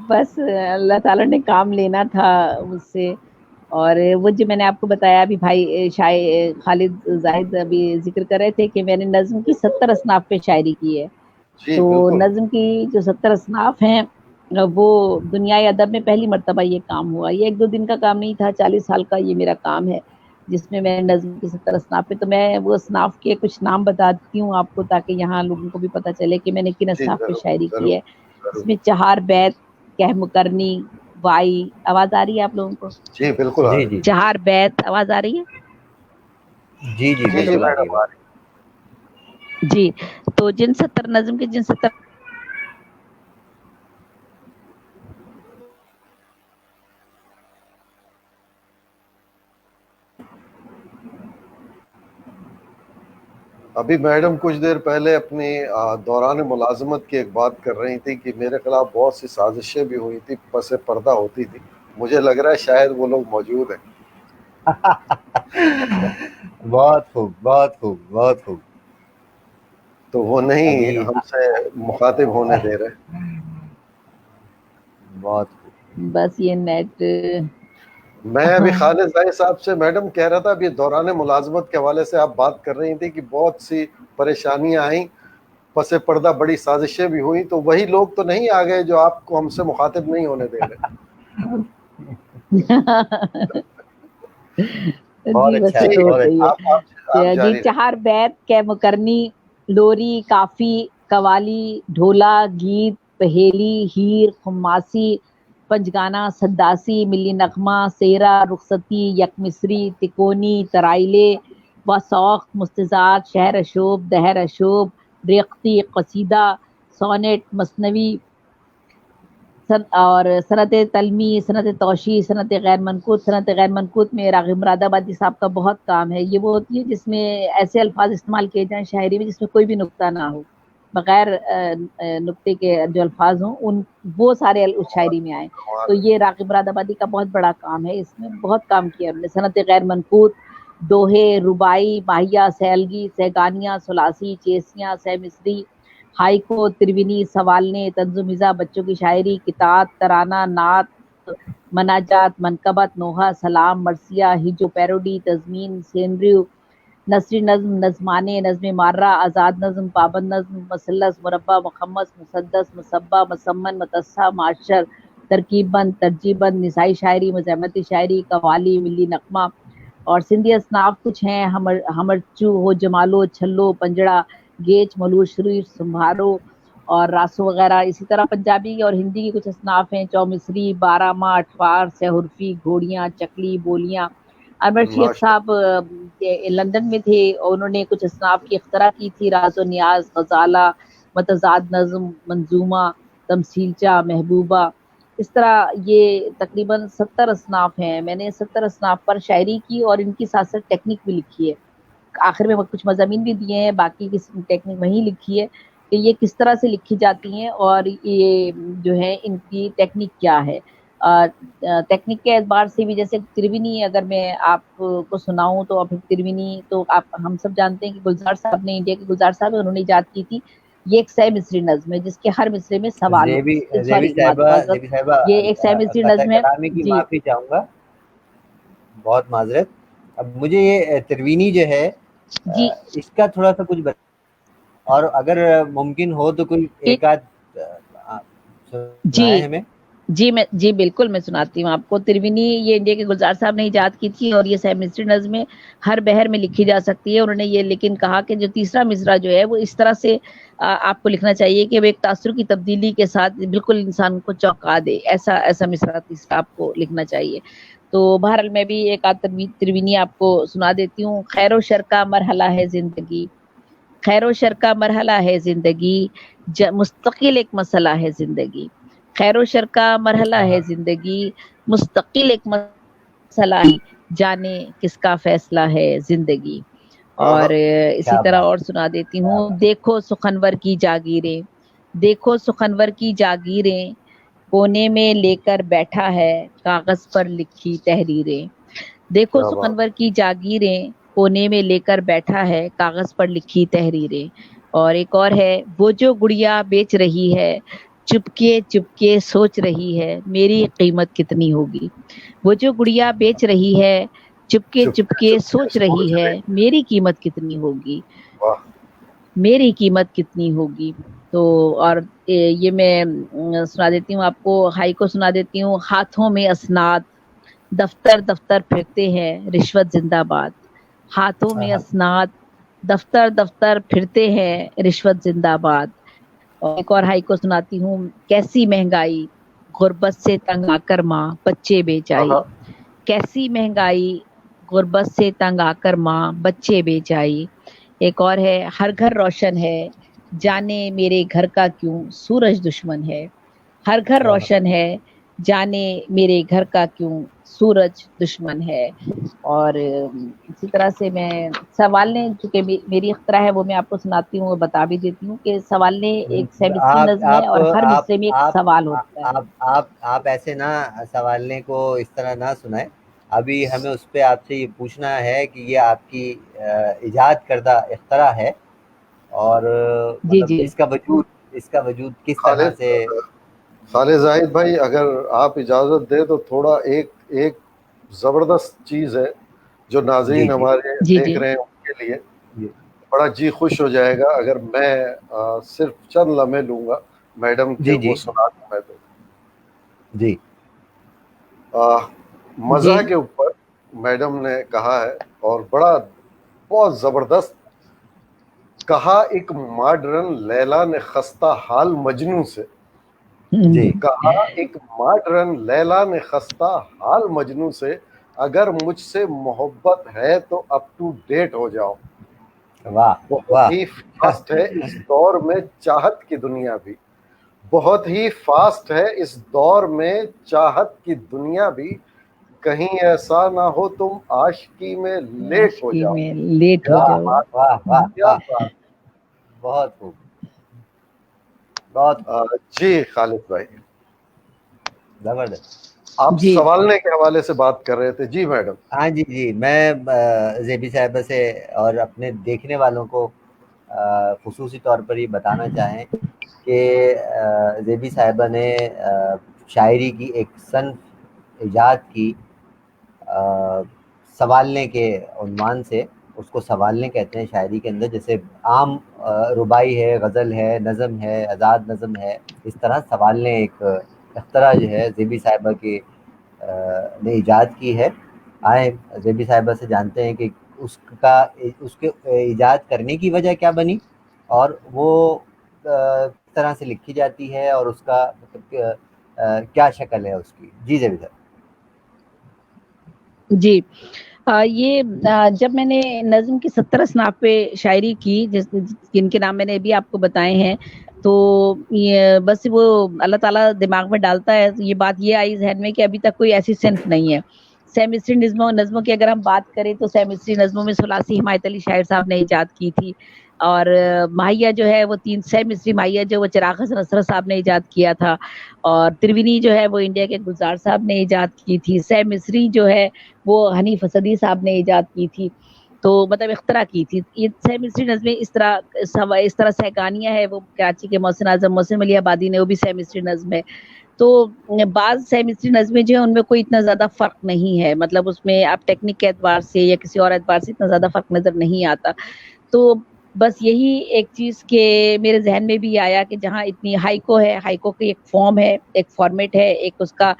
بس اللہ تعالیٰ نے کام لینا تھا مجھ سے. اور وہ جو میں نے آپ کو بتایا ابھی بھائی خالد زاہد ابھی ذکر کر رہے تھے کہ میں نے نظم کی 70 اصناف پہ شاعری کی ہے. جی تو بالکل. نظم کی جو 70 اصناف ہیں وہ دنیائے ادب میں پہلی مرتبہ یہ کام ہوا. یہ 1-2 دن کا کام نہیں تھا, 40 سال کا یہ میرا کام ہے جس میں میں نظم کی 70 اصناف پہ. تو میں وہ اصناف کے کچھ نام بتاتی ہوں آپ کو تاکہ یہاں لوگوں کو بھی پتہ چلے کہ میں نے کن جی اصناف پہ ضرور شاعری ضرور کی ہے. اس ضرور. میں 4 بیت, کہم کرنی, وائی. آواز آ رہی ہے آپ لوگوں کو؟ جی بالکل آ جی رہی. جی 4 بیت, آواز آ رہی ہے؟ جی جی جی جی بالکل آ رہی میڈم ہے. آ رہی. جی. تو جن 70 نظم کے جن 70 ابھی میڈم کچھ دیر پہلے اپنی دوران ملازمت کی ایک بات کر رہی تھی کہ میرے خلاف بہت سی سازشیں بھی ہوئی تھی, پس پردہ ہوتی تھی. مجھے لگ رہا ہے شاید وہ لوگ موجود ہیں. بہت خوب بہت خوب بہت خوب. تو وہ نہیں ابھی ہم سے مخاطب ہونے دے رہے. بہت خوب. بس یہ نیٹ. میں ابھی خالد زاہد صاحب سے میڈم کہہ رہا تھا, ابھی دوران ملازمت کے حوالے سے آپ بات کر رہی تھی کہ بہت سی پریشانیاں آئیں, پس پردہ بڑی سازشیں بھی ہوئیں. تو وہی لوگ تو نہیں آ گئے جو آپ کو ہم سے مخاطب نہیں ہونے دے رہے. بہت جی بس اچھا یہ ہے, تو بہت ہوتا ہی اچھا. آپ ہے. جی جاری 4 بیت, کہم کرنی, لوری, کافی, قوالی, ڈھولا, گیت, پہیلی, ہیر, خماسی, پنجگانا, سداسی, ملی نغمہ, سیرا, رخصتی, یک مصری, تکونی, ترائلے, وسوق, مستزاد, شہر اشوب, دہر اشوب, ریختی, قصیدہ, سونیٹ, مثنوی, اور صنعت تلمی, صنعت توشی, صنعت غیر منقوط. صنعت غیر منقوط میں راغب مراد آبادی صاحب کا بہت کام ہے. یہ وہ ہوتی ہے جس میں ایسے الفاظ استعمال کیے جائیں شاعری میں جس میں کوئی بھی نقطہ نہ ہو, بغیر نقطے کے جو الفاظ ہوں وہ سارے اس شاعری میں آئیں. تو یہ راغب مراد آبادی کا بہت بڑا کام ہے, اس میں بہت کام کیا ہم نے. صنعت غیر منقوط, دوہے, ربائی, ماہیہ, سیلگی, سیگانیاں, ثلاثی, چیسیاں, سہ مصری, ہائیکو, ترونی, سوالنے, تنظمیزہ, بچوں کی شاعری, کتاب, ترانہ, نعت, مناجات, منقبت, نوحہ, سلام, مرثیہ, ہجو, پیروڈی, تضمین, سینریو, نثری نظم, نظمانے, نظم مارہ, آزاد نظم, پابند نظم, مثلث, مربع, مخمس, مسدس, مصبہ, مسمن, متصح, معشر, ترکیب بند, ترجیب بند, نسائی شاعری, مزاحمتی شاعری, قوالی, ملی نغمہ. اور سندھی اصناف کچھ ہیں, ہمرچو, ہو جمالو, چھلو, پنجڑا, گیچ, ملوش, شریف, سمبھارو اور راسو وغیرہ. اسی طرح پنجابی اور ہندی کی کچھ اصناف ہیں, چومصری, 12 ماہ, اٹھوار, سہرفی, گھوڑیاں, چکلی, بولیاں. انور شیخ صاحب لندن میں تھے, انہوں نے کچھ اصناف کی اختراع کی تھی, راز و نیاز, غزالہ, متضاد نظم, منظومہ, تمثیلچہ, محبوبہ. اس طرح یہ تقریباً 70 اصناف ہیں. میں نے 70 اصناف پر شاعری کی اور ان کی ساتھ ساتھ ٹیکنیک بھی لکھی ہے. آخر میں کچھ مضامین بھی دیے ہیں, باقی کی ٹیکنیک وہیں لکھی ہے کہ یہ کس طرح سے لکھی جاتی ہیں اور یہ جو ہے ان کی ٹیکنیک کیا ہے. ٹیکنیک کے اعتبار سے بھی جیسے ترونی اگر میں آپ کو سناؤں تو ابھی ترونی تو ہم سب جانتے ہیں کہ گلزار صاحب نے, انڈیا کے گلزار صاحب انہوں نے ایجاد کی تھی. یہ ایک 100 مصری نظم ہے جس کے ہر مصرے میں سوال ہو. زیبی صاحبہ یہ ایک 100 مصری قطع نظم ہے. کلامی کی جی معافی چاہوں گا, بہت معذرت. اب مجھے یہ ترونی جو ہے جی اس کا تھوڑا سا کچھ اور اگر ممکن ہو تو کوئی ایک آدھ جی سنائے ہمیں. جی بالکل میں سناتی ہوں آپ کو. ترونی یہ انڈیا کے گلزار صاحب نے ایجاد کی تھی اور یہ 100 مصری نظم میں ہر بحر میں لکھی جا سکتی ہے. انہوں نے یہ لیکن کہا کہ جو تیسرا مصرع جو ہے وہ اس طرح سے آپ کو لکھنا چاہیے کہ وہ ایک تاثر کی تبدیلی کے ساتھ بالکل انسان کو چونکا دے. ایسا مصرع تیسرا آپ کو لکھنا چاہیے. تو بہرحال میں بھی ایک آدھ ترونی آپ کو سنا دیتی ہوں. خیر و شر کا مرحلہ ہے زندگی, خیر و شر کا مرحلہ ہے زندگی, مستقل ایک مسئلہ ہے زندگی. خیر و شر کا مرحلہ ہے زندگی، مستقل ایک مسئلہ ہے، جانے کس کا فیصلہ ہے زندگی. اور اسی کیا طرح بات اور سنا دیتی ہوں، دیکھو سخنور کی جاگیریں، دیکھو سخنور کی جاگیریں، کونے میں لے کر بیٹھا ہے کاغذ پر لکھی تحریریں. دیکھو کیا بات. سخنور کی جاگیریں، کونے میں لے کر بیٹھا ہے کاغذ پر لکھی تحریریں. اور ایک اور ہے، وہ جو گڑیا بیچ رہی ہے چپکے چپکے سوچ رہی ہے میری قیمت کتنی ہوگی. وہ جو گڑیا بیچ رہی ہے چپکے چپکے چپکے چپکے سوچ رہی سوچ ہے رہے. میری قیمت کتنی ہوگی، واہ. میری قیمت کتنی ہوگی. تو اور یہ میں سنا دیتی ہوں آپ کو، ہائی کو سنا دیتی ہوں. ہاتھوں میں اسناد، دفتر دفتر پھرتے ہیں رشوت زندہ باد. ہاتھوں میں اسناد، دفتر دفتر پھرتے ہیں رشوت زندہ باد. اور ایک اور ہائی کو سناتی ہوں. کیسی مہنگائی، غربت سے تنگ آ کر ماں بچے بیچ آئی. آہا. کیسی مہنگائی، غربت سے تنگ آ کر ماں بچے بیچ آئی. ایک اور ہے، ہر گھر روشن ہے جانے میرے گھر کا کیوں سورج دشمن ہے. ہر گھر روشن ہے جانے میرے گھر کا کیوں سورج دشمن ہے. اور اسی طرح سے میں سوالنے، چونکہ میری اختراع ہے وہ میں آپ کو سناتی ہوں اور بتا بھی دیتی ہوں کہ سوالنے ایک سیمسٹری آپ نظم ہے آپ اور ہر آپ مصرے میں ایک آپ سوال ہوتا ہے. آپ ایسے نہ سوالنے کو اس طرح نہ سنائیں. ابھی ہمیں اس پہ آپ سے یہ پوچھنا ہے کہ یہ آپ کی ایجاد کردہ اختراع ہے، اور جی مطلب جی اس کا وجود کس طرح خالد سے. خالد زاہد بھائی، اگر آپ اجازت دیں تو تھوڑا ایک زبردست چیز ہے جو جی ناظرین جی ہمارے جی دیکھ جی رہے ہیں ان کے لیے جی بڑا جی خوش ہو جائے گا اگر میں صرف چند لمحے لوں گا میڈم کے، جی وہ جی سنا دوں میں تو. جی جی مزاح کے اوپر میڈم نے کہا ہے، اور بڑا بہت زبردست کہا. ایک ماڈرن لیلا نے خستہ حال مجنوں سے، جی کہا ایک ماڈرن لیلا نے خستہ حال مجنوں سے، اگر مجھ سے محبت ہے تو اپ ٹو ڈیٹ ہو جاؤ. واہ بہت واہ. ہی فاسٹ ہے اس دور میں چاہت کی دنیا بھی، بہت ہی فاسٹ ہے اس دور میں چاہت کی دنیا بھی، کہیں ایسا نہ ہو تم عاشقی میں لیٹ ہو عاشقی جاؤ. میں لیٹ ہو کیا جاؤ. بات، واہ واہ کیا واہ. بات. بہت خوب، بہت جی خالد بھائی، زبردست. آپ جی سوالنے کے حوالے سے بات کر رہے تھے. جی میڈم. ہاں جی جی، میں زیبی صاحبہ سے اور اپنے دیکھنے والوں کو خصوصی طور پر یہ بتانا چاہیں کہ زیبی صاحبہ نے شاعری کی ایک صنف ایجاد کی سوالنے کے عنوان سے. اس کو سوالنے کہتے ہیں شاعری کے اندر. جیسے عام ربائی ہے، غزل ہے، نظم ہے، آزاد نظم ہے، اس طرح سوالنے ایک اختراع جو ہے زیبی صاحبہ کی نے ایجاد کی ہے. آئیں زیبی صاحبہ سے جانتے ہیں کہ اس کے ایجاد کرنے کی وجہ کیا بنی، اور وہ کس طرح سے لکھی جاتی ہے، اور اس کا مطلب کیا شکل ہے اس کی. جی زیبی صاحب. جی یہ جب میں نے نظم کی 70 اصناف پہ شاعری کی، جن کے نام میں نے ابھی آپ کو بتائے ہیں، تو یہ بس وہ اللہ تعالیٰ دماغ میں ڈالتا ہے. یہ بات یہ آئی ذہن میں کہ ابھی تک کوئی ایسی صنف نہیں ہے. سیمسٹری نظموں کی اگر ہم بات کریں تو سیمسٹری نظموں میں ثلاثی حمایت علی شاعر صاحب نے ایجاد کی تھی. اور ماہیہ جو ہے وہ 3 سیمسٹری ماہیہ جو وہ چراغ حسن اسرت صاحب نے ایجاد کیا تھا. اور ترونی جو ہے وہ انڈیا کے گلزار صاحب نے ایجاد کی تھی. سیمسٹری جو ہے وہ حنیف اسدی صاحب نے ایجاد کی تھی. تو مطلب اختراع کی تھی. یہ سیمسٹری نظمیں اس طرح سہگانیاں ہے، وہ کراچی کے محسن اعظم محسن علی آبادی نے، وہ بھی سیمسٹری نظم ہے. تو بعض سیمسٹری نظمیں جو ہیں ان میں کوئی اتنا زیادہ فرق نہیں ہے، مطلب اس میں آپ ٹیکنیک کے اعتبار سے یا کسی اور اعتبار سے اتنا زیادہ فرق نظر نہیں آتا. تو بس یہی ایک چیز کہ میرے ذہن میں بھی آیا کہ جہاں اتنی ہائیکو ہے، ہائیکو کی ایک فارم ہے، ایک فارمیٹ ہے، ایک اس کا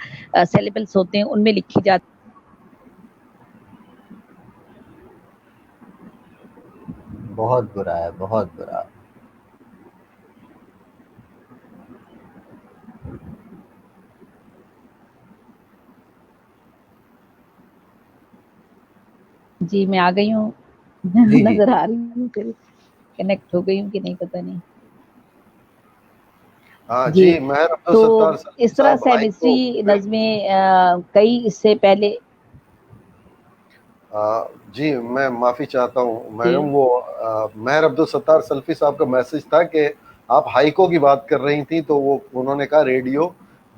سیلیبلس ہوتے ہیں، ان میں لکھی جاتی. بہت برا ہے، بہت برا. جی میں آ گئی ہوں. جی جی نظر آ رہی ہوں، پھر کنیکٹ ہو گئی ہوں کہ نہیں پتہ نہیں. ہاں جی جی، مہر تو عبدالستار سلفی اس طرح صاحب سے ہائی کو مصری نظمیں کئی اس سے پہلے. جی میں معافی چاہتا ہوں جی میڈم، وہ مہر عبدالستار سلفی صاحب کا میسج تھا کہ آپ ہائیکو کی بات کر رہی تھیں، تو وہ انہوں نے کہا ریڈیو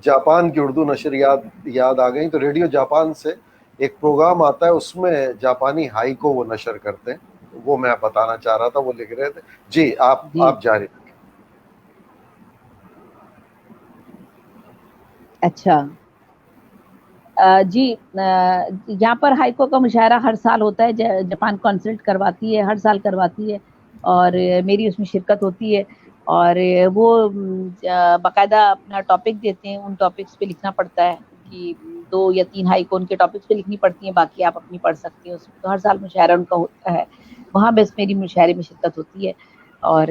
جاپان کی اردو نشریات یاد آ گئی. تو ریڈیو جاپان سے ایک پروگرام آتا ہے، اس میں جاپانی ہائیکو وہ نشر کرتے ہیں، وہ میں بتانا چاہ رہا تھا، وہ لکھ رہے تھے. جی جی آپ جاری رکھیں. اچھا. جی یہاں پر ہائیکو کا مشاعرہ ہر سال ہوتا ہے، جاپان کانسلٹ کرواتی ہے، ہر سال کرواتی ہے، اور میری اس میں شرکت ہوتی ہے. اور وہ باقاعدہ اپنا ٹاپک دیتے ہیں، ان ٹاپکس پہ لکھنا پڑتا ہے کہ 2 یا 3 ہائیکو ان کے ٹاپکس پہ لکھنی پڑتی ہیں، باقی آپ اپنی پڑھ سکتے ہیں اس میں. تو ہر سال مشاعرہ ان کا ہوتا ہے، وہاں بس میری مشاعرے میں شرکت ہوتی ہے. اور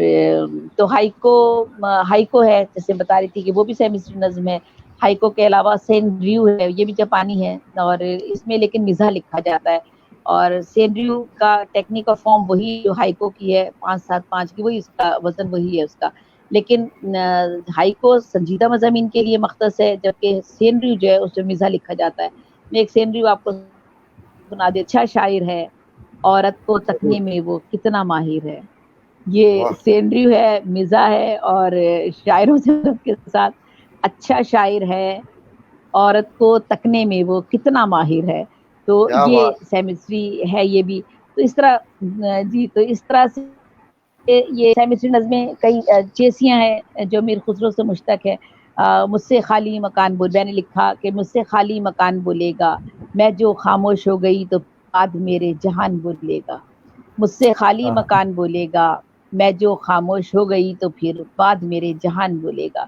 تو ہائیکو ہے، جیسے بتا رہی تھی کہ وہ بھی سیمسٹری نظم ہے. ہائیکو کے علاوہ سینریو ہے، یہ بھی جاپانی ہے، اور اس میں لیکن مزاح لکھا جاتا ہے. اور سینریو کا ٹیکنیک اور فارم وہی جو ہائیکو کی ہے، 5-7-5 کی، وہی اس کا وزن وہی ہے اس کا. لیکن ہائیکو سنجیدہ مضامین کے لیے مختص ہے، جبکہ سینریو جو ہے اس میں مزاح لکھا جاتا ہے. میں ایک سینریو آپ کو سنا دے. اچھا شاعر ہے، عورت کو تکنے میں وہ کتنا ماہر ہے. یہ واہ سینریو ہے، مزاح ہے، اور شاعروں سے کے ساتھ اچھا شاعر ہے، عورت کو تکنے میں وہ کتنا ماہر ہے. تو کیا یہ بات. سیمسٹری ہے یہ بھی. تو اس طرح جی، تو اس طرح سے یہ سیمسٹری نظمیں کئی چیسیاں ہیں جو میر خسرو سے مشتق ہے. مجھ سے خالی مکان بول، میں نے لکھا کہ مجھ سے خالی مکان بولے گا، میں جو خاموش ہو گئی تو بعد میرے جہان بولے گا. مجھ سے خالی مکان بولے گا، میں جو خاموش ہو گئی تو پھر بعد میرے جہان بولے گا.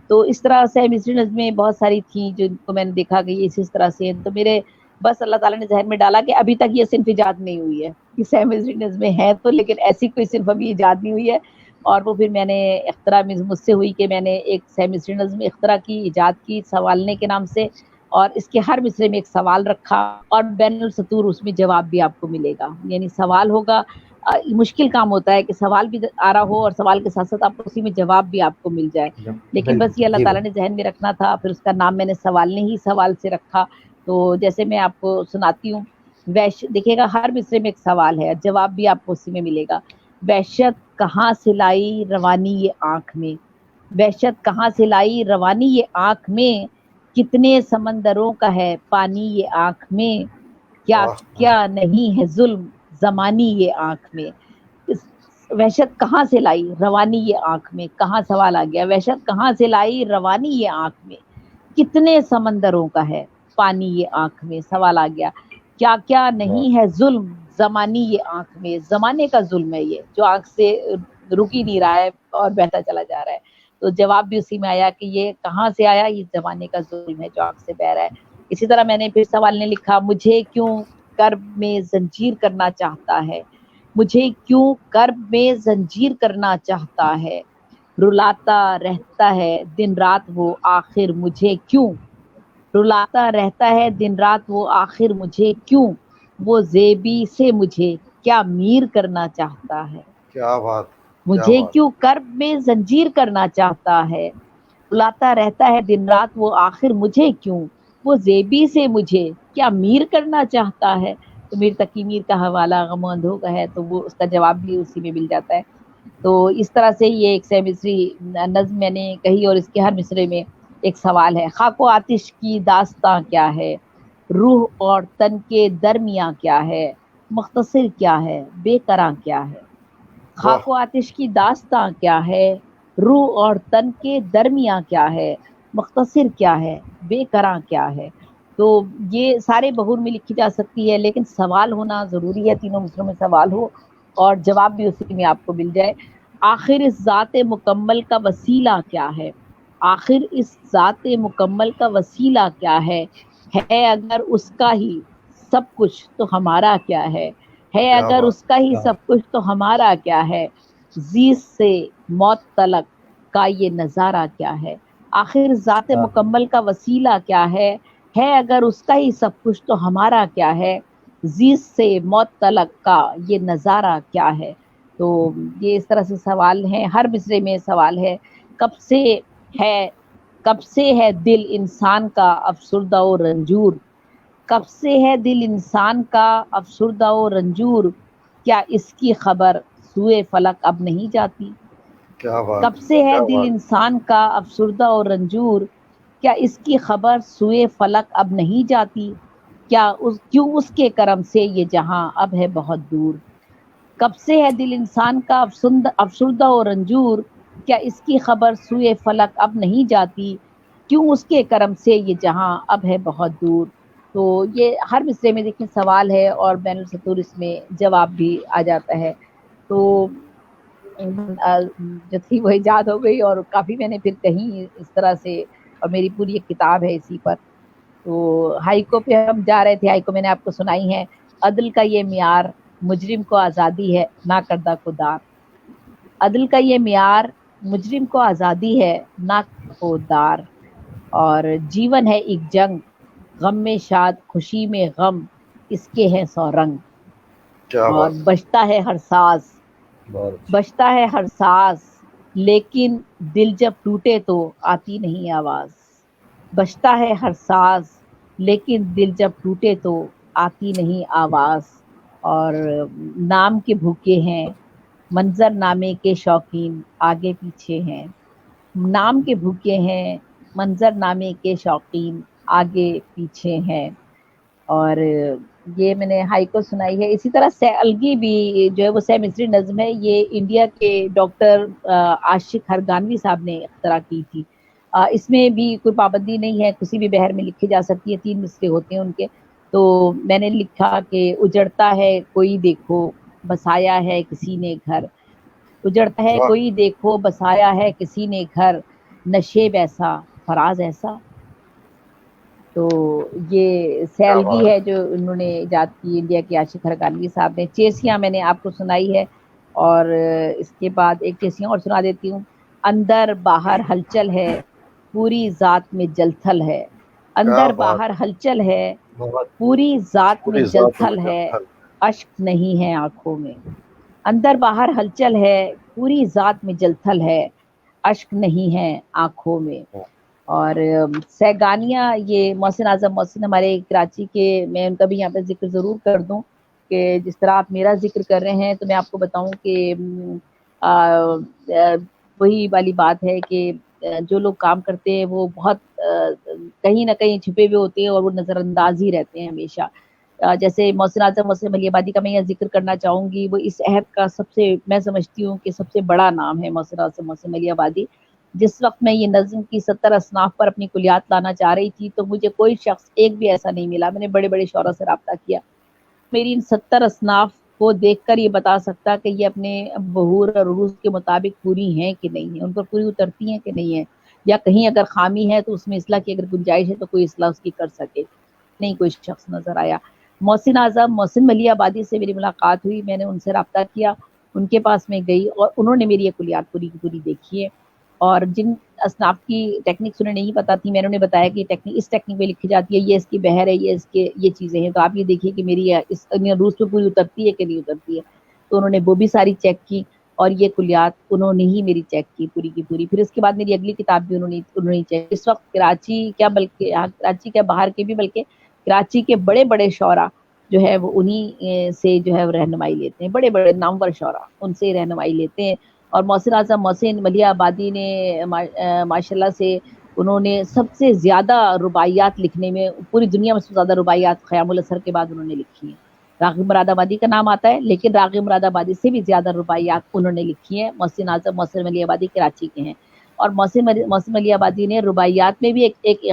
تو اس طرح سے مصری نظمیں بہت ساری تھیں جن کو میں نے دیکھا کہ یہ اس طرح سے. تو میرے بس اللہ تعالیٰ نے ذہن میں ڈالا کہ ابھی تک یہ صنف ایجاد نہیں ہوئی ہے، یہ سیمسٹری نظمیں ہیں تو، لیکن ایسی کوئی صنف ابھی ایجاد نہیں ہوئی ہے. اور وہ پھر میں نے اختراع مجھ سے ہوئی کہ میں نے ایک سیمسٹری نظم اختراع کی، ایجاد کی، سوالنے کے نام سے. اور اس کے ہر مصرے میں ایک سوال رکھا، اور بین السطور اس میں جواب بھی آپ کو ملے گا. یعنی سوال ہوگا، مشکل کام ہوتا ہے کہ سوال بھی آ رہا ہو اور سوال کے ساتھ ساتھ آپ اسی میں جواب بھی آپ کو مل جائے. لیکن بس یہ اللہ تعالیٰ نے ذہن میں رکھنا تھا. پھر اس کا نام میں نے سوالنے ہی سوال سے رکھا. تو جیسے میں آپ کو سناتی ہوں، دیکھیے گا ہر مصرے میں ایک سوال ہے، جواب بھی آپ کو اسی میں ملے گا. وحشت کہاں سے لائی روانی یہ آنکھ میں، وحشت کہاں سے لائی روانی یہ آنکھ میں، کتنے سمندروں کا ہے پانی یہ آنکھ میں، کیا واہ کیا نہیں ہے ظلم زمانی یہ آنکھ میں. وحشت کہاں سے لائی روانی یہ آنکھ میں، کہاں سوال آ گیا، وحشت کہاں سے لائی روانی یہ آنکھ میں، کتنے سمندروں کا ہے پانی یہ آنکھ میں. سوال آ گیا، کیا کیا نہیں ہے ظلم زمانی یہ آنکھ میں. زمانے کا ظلم ہے یہ، جو آنکھ سے رک ہی نہیں رہا ہے اور بہتا چلا جا رہا ہے. تو جواب بھی اسی میں آیا کہ یہ کہاں سے آیا، یہ زمانے کا ظلم ہے جو آنکھ سے بہ رہا ہے. اسی طرح میں نے پھر سوال نے لکھا، مجھے کیوں کرب میں زنجیر کرنا چاہتا ہے، مجھے کیوں کرب میں زنجیر کرنا چاہتا ہے، رلاتا رہتا ہے دن رات وہ آخر مجھے کیوں، رلاتا رہتا ہے دن رات وہ آخر مجھے کیوں، وہ زیبی سے مجھے کیا میر کرنا چاہتا ہے. کیا بات. کیا مجھے بات. کیوں کرب میں زنجیر کرنا چاہتا ہے، رلاتا رہتا ہے دن رات وہ آخر مجھے کیوں، وہ زیبی سے مجھے کیا میر کرنا چاہتا ہے. تو میر تقی میر کا حوالہ غم و اندھوں کا ہے، تو وہ اس کا جواب بھی اسی میں مل جاتا ہے. تو اس طرح سے یہ ایک سیمسری نظم میں نے کہی، اور اس کے ہر مصرے میں ایک سوال ہے. خاک و آتش کی داستاں کیا ہے، روح اور تن کے درمیاں کیا ہے، مختصر کیا ہے بے قراں کیا ہے. واہ خاک و آتش کی داستاں کیا ہے، روح اور تن کے درمیاں کیا ہے، مختصر کیا ہے بے قراں کیا ہے. تو یہ سارے بہور میں لکھی جا سکتی ہے، لیکن سوال ہونا ضروری ہے. تینوں مصروں میں سوال ہو اور جواب بھی اسی میں آپ کو مل جائے. آخر اس ذات مکمل کا وسیلہ کیا ہے، آخر اس ذات مکمل کا وسیلہ کیا ہے اگر اس کا ہی سب کچھ تو ہمارا کیا ہے کیا اگر بات. اس کا ہی سب کچھ تو ہمارا کیا ہے، زیست سے موت تلک کا یہ نظارہ کیا ہے. آخر ذات مکمل کا وسیلہ کیا ہے اگر اس کا ہی سب کچھ تو ہمارا کیا ہے، زیست سے موت تلک کا یہ نظارہ کیا ہے. تو یہ اس طرح سے سوال ہیں، ہر مصرے میں سوال ہے. کب سے ہے کب سے ہے دل انسان کا افسردہ و رنجور، کب سے ہے دل انسان کا افسردہ و رنجور، کیا اس کی خبر سوئے فلک اب نہیں جاتی، کیا بات کب سے ہے دل انسان کا افسردہ و رنجور، کیا اس کی خبر سوئے فلک اب نہیں جاتی، کیوں اس کے کرم سے یہ جہاں اب ہے بہت دور، کب سے ہے دل انسان کا افسردہ و رنجور، کیا اس کی خبر سوئے فلک اب نہیں جاتی، کیوں اس کے کرم سے یہ جہاں اب ہے بہت دور۔ تو یہ ہر مصرے میں دیکھیں سوال ہے اور بین السطور اس میں جواب بھی آ جاتا ہے۔ تو جو تھی وہ ایجاد ہو گئی اور کافی میں نے پھر کہیں اس طرح سے، اور میری پوری ایک کتاب ہے اسی پر۔ تو ہائیکو پہ ہم جا رہے تھے، ہائیکو میں نے آپ کو سنائی ہے، عدل کا یہ معیار مجرم کو آزادی ہے نہ کردہ کو دار، عدل کا یہ معیار مجرم کو آزادی ہے نہ کو دار، اور جیون ہے ایک جنگ، غم میں شاد خوشی میں غم، اس کے ہیں 100 رنگ، کیا اور بات بجتا ہے ہر ساز، بجتا ہے ہر ساز، لیکن دل جب ٹوٹے تو آتی نہیں آواز، بجتا ہے ہر ساز لیکن دل جب ٹوٹے تو آتی نہیں آواز، اور نام کے بھوکے ہیں منظر نامے کے شوقین آگے پیچھے ہیں، نام کے بھوکے ہیں منظر نامے کے شوقین آگے پیچھے ہیں، اور یہ میں نے ہائیکو سنائی ہے۔ اسی طرح سہ الگی بھی جو ہے وہ سہ مصری نظم ہے، یہ انڈیا کے ڈاکٹر عاشق ہرگانوی صاحب نے اختراع کی تھی۔ اس میں بھی کوئی پابندی نہیں ہے، کسی بھی بحر میں لکھی جا سکتی ہے، 3 مصرے ہوتے ہیں ان کے۔ تو میں نے لکھا کہ اجڑتا ہے کوئی دیکھو بسایا ہے کسی نے گھر، اجڑتا ہے واہ، کوئی دیکھو بسایا ہے کسی نے گھر، نشیب ایسا فراز ایسا۔ تو یہ کیا سیلگی بات ہے جو انہوں نے ایجاد کی انڈیا کے عاشق ہرگانوی صاحب نے۔ چیسیاں میں نے آپ کو سنائی ہے، اور اس کے بعد ایک چیسیاں اور سنا دیتی ہوں۔ اندر باہر ہلچل ہے پوری ذات میں جلتھل ہے، کیا اندر بات، باہر ہلچل ہے بہت پوری ذات میں پوری ذات جلتھل میں ہے، جلتھل۔ اشک نہیں ہے آنکھوں میں، اندر باہر ہلچل ہے پوری ذات میں جلتھل ہے، اشک نہیں ہے آنکھوں میں۔ اور سیگانیہ یہ محسن اعظم محسن ہمارے کراچی کے، میں ان کا بھی یہاں پہ ذکر ضرور کر دوں کہ جس طرح آپ میرا ذکر کر رہے ہیں تو میں آپ کو بتاؤں کہ وہی والی بات ہے کہ جو لوگ کام کرتے ہیں وہ بہت کہیں نہ کہیں چھپے ہوئے ہوتے ہیں اور وہ نظر انداز ہی رہتے ہیں ہمیشہ۔ جیسے محسن اعظم محسن ملی آبادی کا میں یہ ذکر کرنا چاہوں گی، وہ اس عہد کا سب سے، میں سمجھتی ہوں کہ سب سے بڑا نام ہے محسن اعظم محسن ملی آبادی۔ جس وقت میں یہ نظم کی 70 اصناف پر اپنی کلیات لانا چاہ رہی تھی تو مجھے کوئی شخص ایک بھی ایسا نہیں ملا، میں نے بڑے بڑے شعراء سے رابطہ کیا، میری ان 70 اصناف کو دیکھ کر یہ بتا سکتا کہ یہ اپنے بہور اور عروج کے مطابق پوری ہیں کہ نہیں ہیں، ان پر پوری اترتی ہیں کہ نہیں ہیں، یا کہیں اگر خامی ہے تو اس میں اصلاح کی اگر گنجائش ہے تو کوئی اصلاح اس کی کر سکے، نہیں کوئی شخص نظر آیا۔ محسن اعظم محسن ملی آبادی سے میری ملاقات ہوئی، میں نے ان سے رابطہ کیا، ان کے پاس میں گئی اور انہوں نے میری یہ کلیات پوری کی پوری دیکھی ہے، اور جن اصناف کی ٹیکنکس انہیں نہیں پتا تھی میں نے انہیں بتایا کہ ٹیکنک اس ٹیکنک میں لکھی جاتی ہے، یہ اس کی بحر ہے، یہ اس کے یہ چیزیں ہیں، تو آپ یہ دیکھیے کہ میری اس روز پہ پوری اترتی ہے کہ نہیں اترتی ہے، تو انہوں نے وہ بھی ساری چیک کی اور یہ کلیات انہوں نے ہی میری چیک کی پوری کی پوری۔ پھر اس کے بعد میری اگلی کتاب بھی انہوں نے چیک، اس وقت کراچی کیا بلکہ کراچی کیا باہر کے بھی بلکہ کراچی کے بڑے بڑے شعراء جو ہے وہ انہی سے جو ہے وہ رہنمائی لیتے ہیں، بڑے بڑے نامور شعراء ان سے رہنمائی لیتے ہیں۔ اور محسن اعظم محسن ملی آبادی نے ماشاءاللہ سے انہوں نے سب سے زیادہ رباعیات لکھنے میں، پوری دنیا میں سب سے زیادہ رباعیات خیام الاثر کے بعد انہوں نے لکھی ہیں۔ راغب مراد آبادی کا نام آتا ہے لیکن راغب مراد آبادی سے بھی زیادہ رباعیات انہوں نے لکھی ہیں۔ محسن اعظم محسن ملی آبادی کراچی کے ہیں، اور محسن ملی آبادی نے رباعیات میں بھی ایک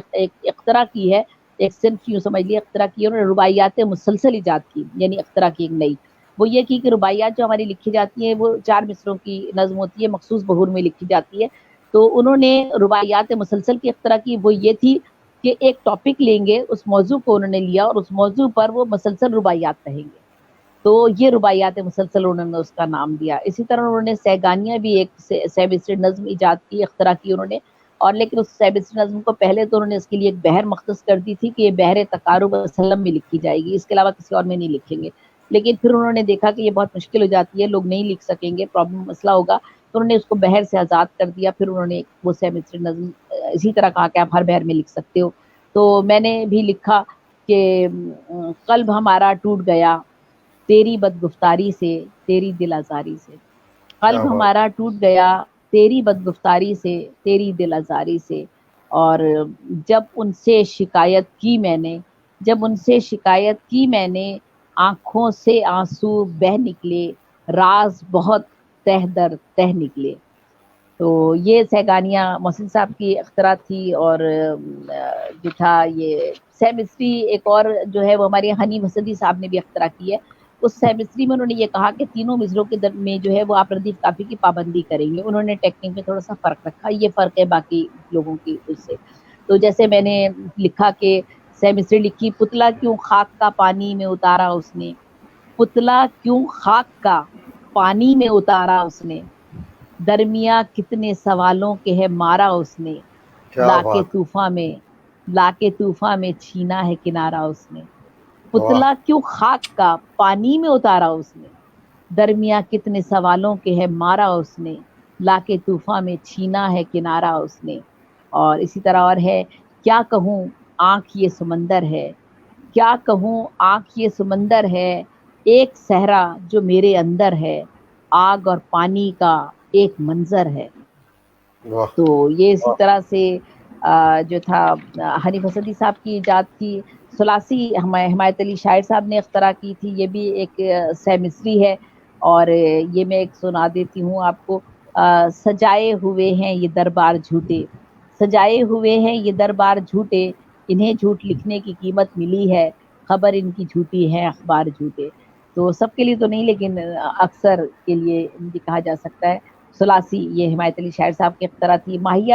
اختراع کی ہے، ایک صنف یوں سمجھ لیے اختراع کی ہے، انہوں نے رباعیات مسلسل ایجاد کی، یعنی اختراع کی ایک نئی، وہ یہ کہ رباعیات جو ہماری لکھی جاتی ہیں وہ 4 مصروں کی نظم ہوتی ہے، مخصوص بہور میں لکھی جاتی ہے، تو انہوں نے رباعیات مسلسل کی اختراع کی، وہ یہ تھی کہ ایک ٹاپک لیں گے، اس موضوع کو انہوں نے لیا اور اس موضوع پر وہ مسلسل رباعیات کہیں گے، تو یہ رباعیات مسلسل انہوں نے اس کا نام دیا۔ اسی طرح انہوں نے سیگانیہ بھی ایک سہ مصری نظم ایجاد کی، اختراع کی انہوں نے، اور لیکن اس سہ مصری نظم کو پہلے تو انہوں نے اس کے لیے ایک بحر مختص کر دی تھی کہ یہ بحر تقارب وسلم میں لکھی جائے گی، اس کے علاوہ کسی اور میں نہیں لکھیں گے، لیکن پھر انہوں نے دیکھا کہ یہ بہت مشکل ہو جاتی ہے, لوگ نہیں لکھ سکیں گے, پرابلم مسئلہ ہوگا, تو انہوں نے اس کو بحر سے آزاد کر دیا. پھر انہوں نے وہ سہ مصری نظم اسی طرح کہا کہ آپ ہر بحر میں لکھ سکتے ہو. تو میں نے بھی لکھا کہ قلب ہمارا ٹوٹ گیا تیری بدگفتاری سے, تیری دل آزاری سے. کیا قلب بات. ہمارا ٹوٹ گیا تیری بدگفتاری سے, تیری دل آزاری سے. اور جب ان سے شکایت کی میں نے, جب ان سے شکایت کی میں نے, آنکھوں سے آنسو بہہ نکلے, راز بہت تہ در تہ نکلے. تو یہ سہگانیاں محسن صاحب کی اختراع تھی. اور جو تھا یہ سہ مصری ایک اور جو ہے وہ ہمارے حنیف حسدی صاحب نے بھی اختراع کی ہے. اس سہ مصری میں انہوں نے یہ کہا کہ تینوں مصروں کے میں جو ہے وہ آپ ردیف کافی کی پابندی کریں گے. انہوں نے ٹیکنیک میں تھوڑا سا فرق رکھا, یہ فرق ہے باقی لوگوں کی اس سے. تو جیسے میں نے لکھا کہ سہ مصری لکھی, پتلا کیوں خاک کا پانی میں اتارا اس نے, پتلا کیوں خاک کا پانی میں اتارا اس نے, درمیاں کتنے سوالوں کے ہے مارا اس نے, کیا لا کے بات. طوفاں میں, لا کے طوفاں میں چھینا ہے کنارہ اس نے. واہ. پتلا کیوں خاک کا پانی میں اتارا اس نے, درمیاں کتنے سوالوں کے ہے مارا اس نے, لا کے طوفاں میں چھینا ہے کنارہ اس نے. اور اسی طرح اور ہے, کیا کہوں آنکھ یہ سمندر ہے, کیا کہوں آنکھ یہ سمندر ہے, ایک صحرا جو میرے اندر ہے, آگ اور پانی کا ایک منظر ہے. واہ. تو یہ اسی طرح سے جو تھا حنیف حسدی صاحب کی ایجاد تھی. ثلاثی حمایت علی شاعر صاحب نے اختراع کی تھی, یہ بھی ایک سہ مصری ہے. اور یہ میں ایک سنا دیتی ہوں آپ کو. سجائے ہوئے ہیں یہ دربار جھوٹے, سجائے ہوئے ہیں یہ دربار جھوٹے, انہیں جھوٹ لکھنے کی قیمت ملی ہے, خبر ان کی جھوٹی ہے اخبار جھوٹے. تو سب کے لیے تو نہیں لیکن اکثر کے لیے یہ کہا جا سکتا ہے. ثلاثی یہ حمایت علی شاعر صاحب کی اختراع تھی. ماہیہ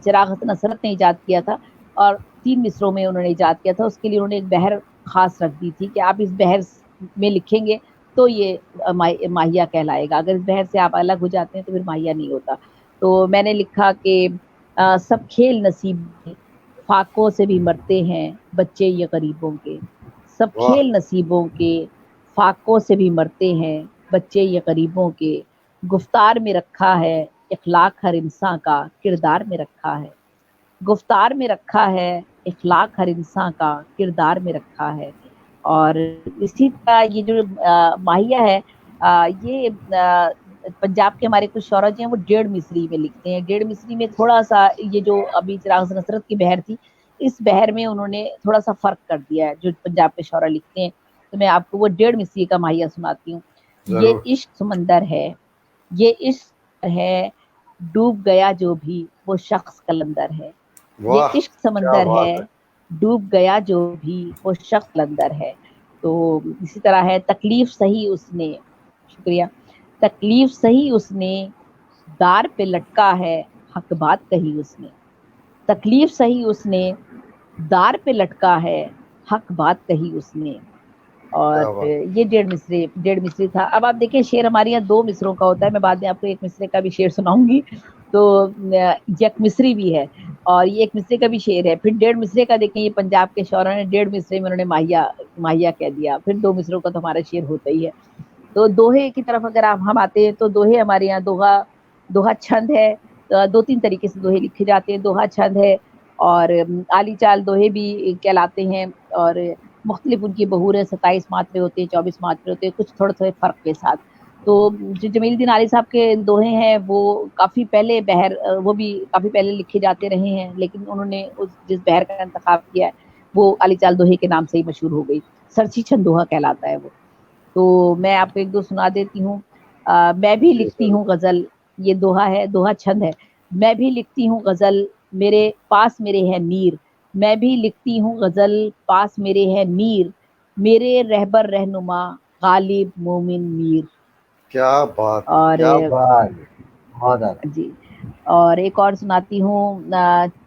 چراغ حسن حسرت نے ایجاد کیا تھا, اور 3 مصروں میں انہوں نے ایجاد کیا تھا. اس کے لیے انہوں نے ایک بحر خاص رکھ دی تھی کہ آپ اس بحر میں لکھیں گے تو یہ ماہیہ کہلائے گا, اگر اس بحر سے آپ الگ ہو جاتے ہیں تو پھر ماہیہ نہیں ہوتا. تو میں نے لکھا کہ سب کھیل نصیب میں, فاقوں سے بھی مرتے ہیں بچے یہ غریبوں کے, سب واہ. کھیل نصیبوں کے, فاقوں سے بھی مرتے ہیں بچے یہ غریبوں کے, گفتار میں رکھا ہے اخلاق ہر انسان کا, کردار میں رکھا ہے, گفتار میں رکھا ہے اخلاق ہر انسان کا, کردار میں رکھا ہے. اور اسی طرح یہ جو ماہیہ ہے, یہ پنجاب کے ہمارے کچھ شعراء جو ہیں وہ 1.5 مصری میں لکھتے ہیں. 1.5 مصری میں تھوڑا سا یہ جو ابھی چراغ حسن حسرت کی بحر تھی, اس بحر میں انہوں نے تھوڑا سا فرق کر دیا ہے جو پنجاب کے شعراء لکھتے ہیں. تو میں آپ کو وہ 1.5 مصری کا ماہیہ سناتی ہوں. یہ ضرور. عشق سمندر ہے, یہ عشق ہے, ڈوب گیا جو بھی وہ شخص قلندر ہے. یہ واہ. عشق کیا سمندر ہے, بات ہے. ڈوب گیا جو بھی وہ شخص قلندر ہے. تو اسی طرح ہے, تکلیف سہی اس نے, شکریہ, تکلیف سہی اس نے, دار پہ لٹکا ہے حق بات کہی اس نے, تکلیف سہی اس نے, دار پہ لٹکا ہے حق بات کہی اس نے. اور کیا بات. یہ 1.5 مصری تھا. اب آپ دیکھیں شعر ہمارے یہاں 2 مصروں کا ہوتا ہے, میں بعد میں آپ کو 1 مصرے کا بھی شعر سناؤں گی. تو یک مصری بھی ہے اور یہ 1 مصرے کا بھی شعر ہے. پھر 1.5 مصرے کا دیکھیں, یہ پنجاب کے شعراء نے 1.5 مصرے میں انہوں نے ماہیہ کہہ دیا. پھر 2 مصروں کا تو ہمارا شعر ہوتا ہی ہے. تو دوہے کی طرف اگر ہم آتے ہیں تو دوہے ہمارے یہاں دوہا چھند ہے. 2-3 طریقے سے دوہے لکھے جاتے ہیں. دوہا چھند ہے اور عالی چال دوہے بھی کہلاتے ہیں, اور مختلف ان کی بہور ہے. 27 ماترے ہوتے ہیں, 24 ماترے ہوتے ہیں, کچھ تھوڑے فرق کے ساتھ. تو جو جمیل الدین عالی صاحب کے دوہے ہیں وہ کافی پہلے وہ بھی کافی پہلے لکھے جاتے رہے ہیں, لیکن انہوں نے جس بحر کا انتخاب کیا ہے وہ عالی چال دوہے کے نام سے ہی مشہور ہو گئی. سرچی چھند دوہا کہلاتا ہے وہ. تو میں آپ کو 1-2 سنا دیتی ہوں. میں بھی جی لکھتی ضرور. ہوں غزل, یہ دوہا ہے, دوہا چھند ہے. میں بھی لکھتی ہوں غزل, میرے پاس میرے ہے میر, میں بھی لکھتی ہوں غزل, پاس میرے ہے میر, میرے رہبر رہنما غالب مومن میر. کیا بات ہے. اور کیا بات بہت زیادہ. جی, اور ایک اور سناتی ہوں.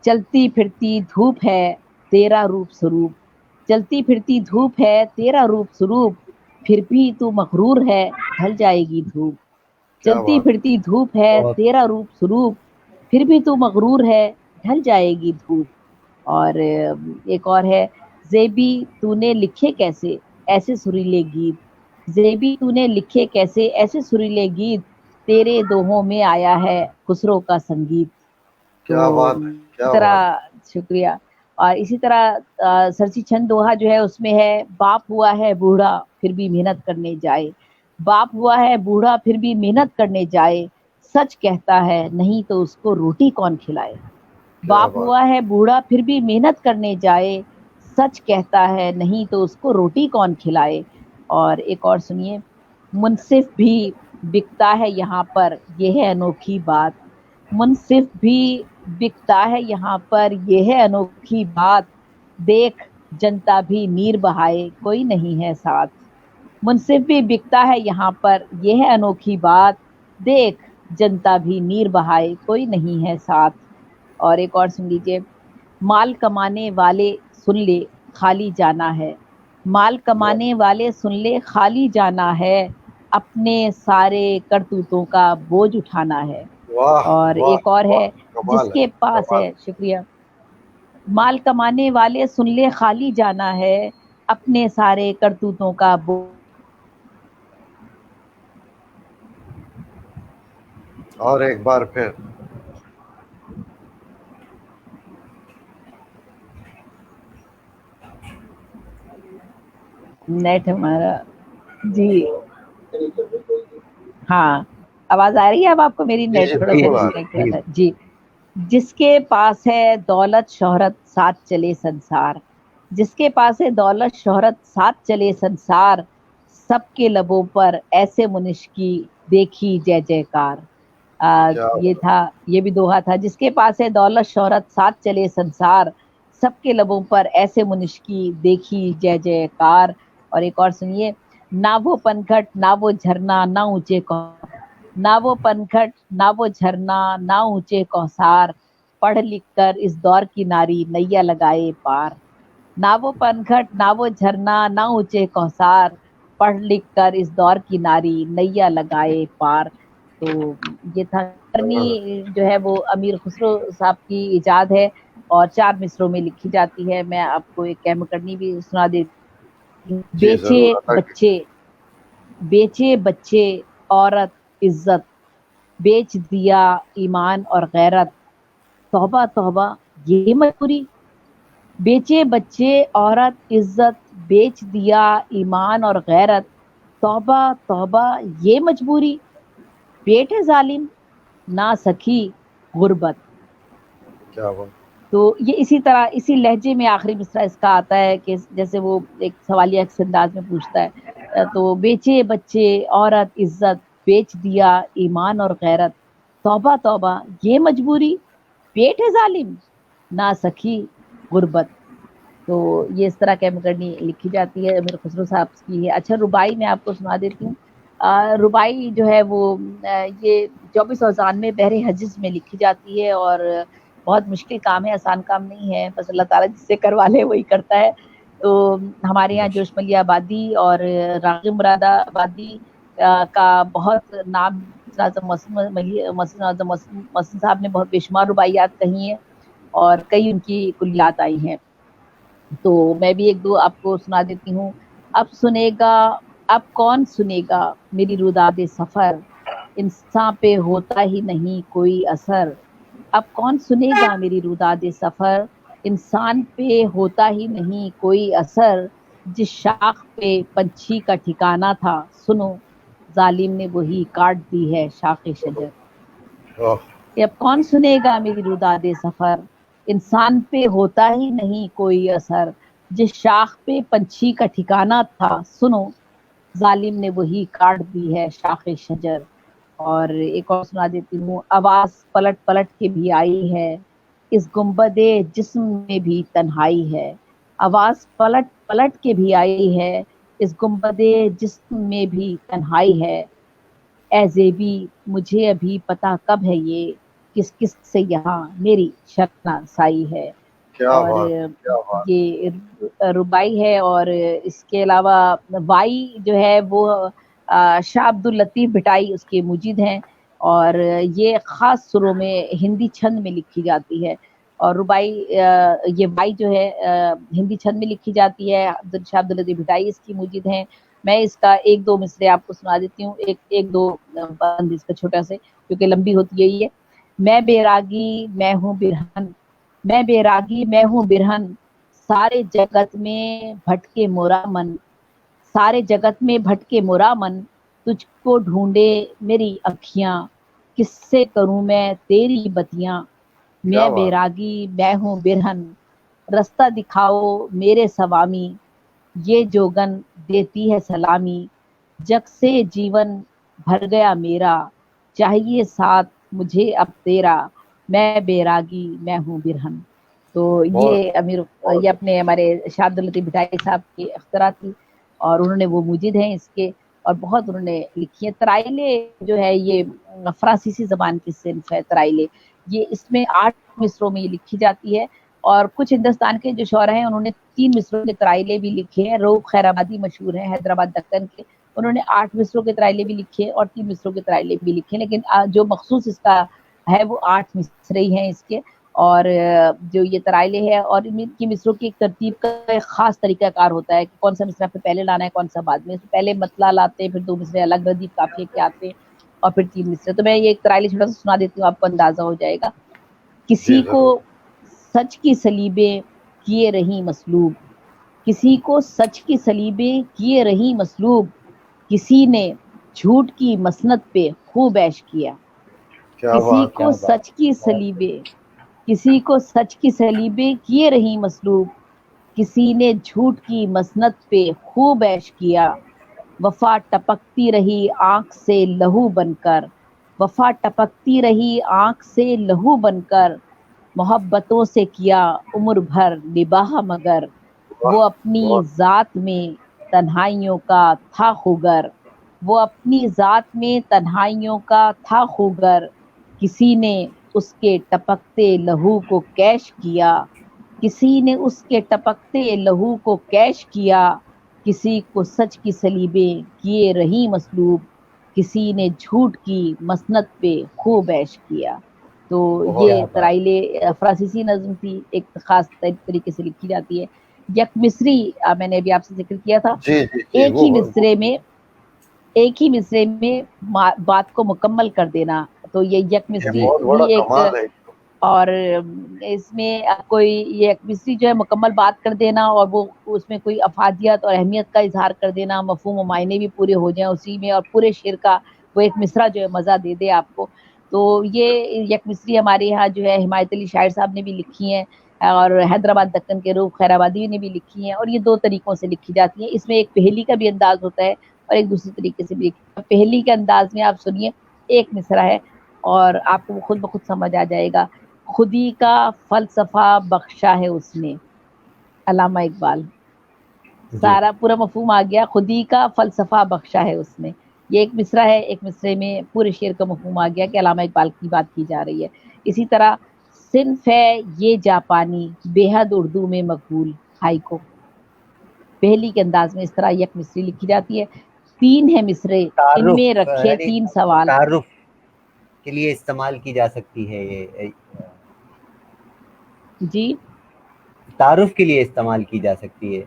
چلتی پھرتی دھوپ ہے تیرا روپ سروپ, چلتی پھرتی دھوپ ہے تیرا روپ سروپ, پھر بھی تو مغرور ہے ڈھل جائے گی دھوپ, کیا چلتی بات. پھرتی دھوپ ہے بہت تیرا روپ سروپ, پھر بھی تو مغرور ہے ڈھل جائے گی دھوپ. اور ایک اور ہے, زیبی تو نے لکھے کیسے ایسے سریلے گیت, زیبی تو نے لکھے کیسے ایسے سریلے گیت، تیرے دوہوں میں آیا ہے خسرو کا سنگیت. کیا تو بات ہے، اسی کیا بات طرح شکریہ. اور اسی طرح سرچی چھند دوہا جو ہے اس میں ہے، باپ ہوا ہے بوڑھا پھر بھی محنت کرنے جائے. باپ ہوا ہے بوڑھا پھر بھی محنت کرنے جائے، سچ کہتا ہے نہیں تو اس کو روٹی کون کھلائے. کیا باپ بات. ہوا ہے بوڑھا پھر بھی محنت کرنے جائے، سچ کہتا ہے نہیں تو اس کو روٹی کون کھلائے. اور ایک اور سنیے، منصف بھی بکتا ہے یہاں پر یہ ہے انوکھی بات. منصف بھی بکتا ہے یہاں پر یہ ہے انوکھی بات، دیکھ جنتا بھی نیر بہائے کوئی نہیں ہے ساتھ. منصف بھی بکتا ہے یہاں پر یہ ہے انوکھی بات، دیکھ جنتا بھی نیر بہائے کوئی نہیں ہے ساتھ. اور ایک اور سن لیجیے، مال کمانے والے سن لے خالی جانا ہے. مال کمانے والے سن لے خالی جانا ہے، اپنے سارے کرتوتوں کا بوجھ اٹھانا ہے. واہ اور واہ ایک اور واہ، ہے، جس کمال ہے، کے پاس کمال. ہے، شکریہ، مال کمانے والے سن لے خالی جانا ہے، اپنے سارے کرتوتوں کا اور ایک بار پھر نیٹ ہمارا. جی ہاں، آواز آ رہی ہے اب آپ کو میری؟ جی نیٹ جی تھوڑا سا بالکل آ ڈسکنیکٹ ہوا رہی تھا. جی، جس کے پاس ہے دولت شہرت ساتھ چلے سنسار. جس کے پاس ہے دولت شہرت ساتھ چلے سنسار، سب کے لبوں پر ایسے منش کی دیکھی جے جے کار. کیا یہ تھا، یہ بھی دوہا تھا، جس کے پاس ہے دولت شہرت ساتھ چلے سنسار، سب کے لبوں پر ایسے منش کی دیکھی جے جے کار. اور ایک اور سنیے، نہ وہ پنکھٹ نہ وہ جھرنا نہ اونچے نہ وہ پنکھٹ نہ وہ جھرنا نہ اونچے کوثار، پڑھ لکھ کر اس دور کی ناری نیا لگائے پار. نہ وہ پنکھٹ نہ وہ جھرنا نہ اونچے کوثار، پڑھ لکھ کر اس دور کی ناری نیا لگائے پار. تو یہ تھا کرنی، جو ہے وہ امیر خسرو صاحب کی ایجاد ہے اور 4 مصروں میں لکھی جاتی ہے. میں آپ کو ایک کہم کرنی بھی سنا دیتی ہوں. جی ضرور ادا بیچے بچے عورت عزت، بیچ دیا ایمان اور غیرت، توبہ توبہ یہ مجبوری. بیچے بچے عورت عزت، بیچ دیا ایمان اور غیرت، توبہ توبہ یہ مجبوری. پیٹ ہے ظالم نہ سکی غربت. کیا بات. تو یہ اسی طرح اسی لہجے میں آخری مصرع اس کا آتا ہے کہ جیسے وہ ایک سوالیہ انداز میں پوچھتا ہے. تو بیچے بچے عورت عزت، بیچ دیا ایمان اور غیرت، توبہ توبہ یہ مجبوری. پیٹ ہے ظالم نہ سکی غربت. تو یہ اس طرح کہم کرنی لکھی جاتی ہے امیر خسرو صاحب کی ہے. اچھا، ربائی میں آپ کو سنا دیتی ہوں. ربائی جو ہے وہ یہ 2492 بحر حجز میں لکھی جاتی ہے اور بہت مشکل کام ہے، آسان کام نہیں ہے، بس اللہ تعالیٰ جس سے کروا لے وہی کرتا ہے. تو ہمارے یہاں جوش ملیہ آبادی اور راغب مراد آبادی کا بہت نام، محسن اعظم محسن صاحب نے بہت بے شمار رباعیات کہی ہیں اور کئی ان کی کلیات آئی ہیں. تو میں بھی ایک دو آپ کو سنا دیتی ہوں. اب سنے گا، اب کون سنے گا میری روداد سفر، انسان پہ ہوتا ہی نہیں کوئی اثر. اب کون سنے گا میری روداد سفر، انسان پہ ہوتا ہی نہیں کوئی اثر. جس شاخ پہ پنچھی کا ٹھکانہ تھا سنو، ظالم نے وہی کاٹ دی ہے شاخ شجر. کہ اب کون سنے گا میری روداد سفر، انسان پہ ہوتا ہی نہیں کوئی اثر. جس شاخ پہ پنچھی کا ٹھکانہ تھا سنو، ظالم نے وہی کاٹ دی ہے شاخ شجر. اور ایک اور سنا دیتی ہوں، آواز پلٹ پلٹ کے بھی آئی ہے، اس گنبد جسم میں بھی تنہائی ہے. آواز پلٹ پلٹ کے بھی آئی ہے، اس گنبد جسم میں بھی تنہائی ہے. اے زیبی مجھے ابھی پتا کب ہے یہ، کس کس سے یہاں میری شناسائی ہے. کیا اور بات، کیا بات. یہ ربائی ہے. اور اس کے علاوہ وائی جو ہے وہ شاہ عبد اللطیف بھٹائی اس کے مجید ہیں اور یہ خاص سروں میں ہندی چھند میں لکھی جاتی ہے. اور ربائی یہ وائی جو ہے ہندی چھند میں لکھی جاتی ہے. شاہ عبد اللطیف بھٹائی اس کی مجید ہیں میں اس کا ایک دو مصرے آپ کو سنا دیتی ہوں، ایک دو بند اس کا چھوٹا سے، کیونکہ لمبی ہوتی یہی ہے. میں بیراگی میں ہوں برہن، میں بیراگی میں ہوں برہن، سارے جگت میں بھٹکے مورا من، سارے جگت میں بھٹکے مورا من، تجھ کو ڈھونڈے میری اکھیاں، کس سے کروں میں تیری بتیاں. کیا میں بات. بیراگی میں ہوں برہن، رستہ دکھاؤ میرے سوامی، یہ جوگن دیتی ہے سلامی، جگ سے جیون بھر گیا میرا، چاہیے ساتھ مجھے اب تیرا، میں بیراگی میں ہوں برہن. تو بہت یہ اپنے ہمارے شاہ عبد اللطیف بھٹائی صاحب کی اختراع تھی، اور انہوں نے وہ موجد ہیں اس کے، اور بہت انہوں نے لکھی ہیں. ترائلے جو ہے یہ فرانسیسی زبان کی صنف ہے ترائلے، یہ اس میں 8 مصروں میں یہ لکھی جاتی ہے. اور کچھ ہندوستان کے جو شعراء ہیں انہوں نے 3 مصروں کے ترائلے بھی لکھے ہیں. رؤف خیر آبادی مشہور ہیں حیدرآباد دکن کے، انہوں نے 8 مصروں کے ترائلے بھی لکھے اور 3 مصروں کے ترائلے بھی لکھے، لیکن جو مخصوص اس کا ہے وہ 8 مصرے ہی ہیں اس کے. اور جو یہ ترائلے ہے اور ان کی مصروں کی ایک ترتیب کا ایک خاص طریقہ کار ہوتا ہے کہ کون سا مصرع پہ پہلے لانا ہے کون سا بعد میں. پہلے مطلع لاتے ہیں، پھر 2 مصرے الگ ردیف قافیے کے آتے ہیں، اور پھر 3 مصرے. تو میں یہ ایک ترائلے چھوٹا سا سنا دیتی ہوں، آپ کو اندازہ ہو جائے گا. جی کسی کو ضرور. سچ کی سلیبیں کیے رہی مسلوب، کسی کو سچ کی سلیبیں کیے رہی مسلوب، کسی نے جھوٹ کی مسند پہ خوب عیش کیا. کیا کسی بات. کو سچ کی سلیبیں، کسی کو سچ کی سلیبیں کیے رہی مسلوب، کسی نے جھوٹ کی مسند پہ خوب عیش کیا. وفا ٹپکتی رہی آنکھ سے لہو بن کر، وفا ٹپکتی رہی آنکھ سے لہو بن کر، محبتوں سے کیا عمر بھر نباہ مگر، واہ. وہ اپنی بہت. ذات میں تنہائیوں کا تھا خوگر، وہ اپنی ذات میں تنہائیوں کا تھا خوگر، کسی نے اس کے ٹپکتے لہو کو کیش کیا، کسی نے اس کے ٹپکتے لہو کو کیش کیا، کسی کو سچ کی سلیبیں کیے رہی مسلوب، کسی نے جھوٹ کی مسند پہ خوب عیش کیا. تو بہت. یہ ترائلے فرانسیسی نظم تھی، ایک خاص طریقے سے لکھی جاتی ہے. یک مصری میں نے ابھی آپ سے ذکر کیا تھا، جی جی جی. ایک ہی مصرے میں ایک ہی مصرے میں بات کو مکمل کر دینا. تو یہ یک یہ مصری بہت بھی بڑا ایک، کمال ہے. اور اس میں کوئی یہ یک مصری جو ہے مکمل بات کر دینا، اور وہ اس میں کوئی افادیت اور اہمیت کا اظہار کر دینا، مفہوم و معنی بھی پورے ہو جائیں اسی میں، اور پورے شعر کا وہ ایک مصرع جو ہے مزہ دے دے آپ کو. تو یہ یک مصری ہمارے یہاں جو ہے حمایت علی شاعر صاحب نے بھی لکھی ہیں، اور حیدرآباد دکن کے رؤف خیر آبادی نے بھی لکھی ہیں. اور یہ 2 طریقوں سے لکھی جاتی ہیں. اس میں ایک پہلی کا بھی انداز ہوتا ہے اور ایک دوسری طریقے سے بھی. پہلی کے انداز میں آپ سنیے، ایک مصرع ہے اور آپ کو خود بخود سمجھ آ جائے گا. خودی کا فلسفہ بخشا ہے اس نے، علامہ اقبال. جی سارا پورا مفہوم آ گیا. خودی کا فلسفہ بخشا ہے اس نے، یہ ایک مصرع ہے. ایک مصرے میں پورے شعر کا مفہوم آ گیا کہ علامہ اقبال کی بات کی جا رہی ہے. اسی طرح صنف ہے یہ جاپانی بے حد اردو میں مقبول، ہائیکو. پہلی کے انداز میں اس طرح یک مصری لکھی جاتی ہے. 3 ہے مصرے، ان میں تعارف رکھے یعنی 3 سوال. تعارف کے لیے استعمال کی جا سکتی ہے یہ، جی تعارف کے لیے استعمال کی جا سکتی ہے.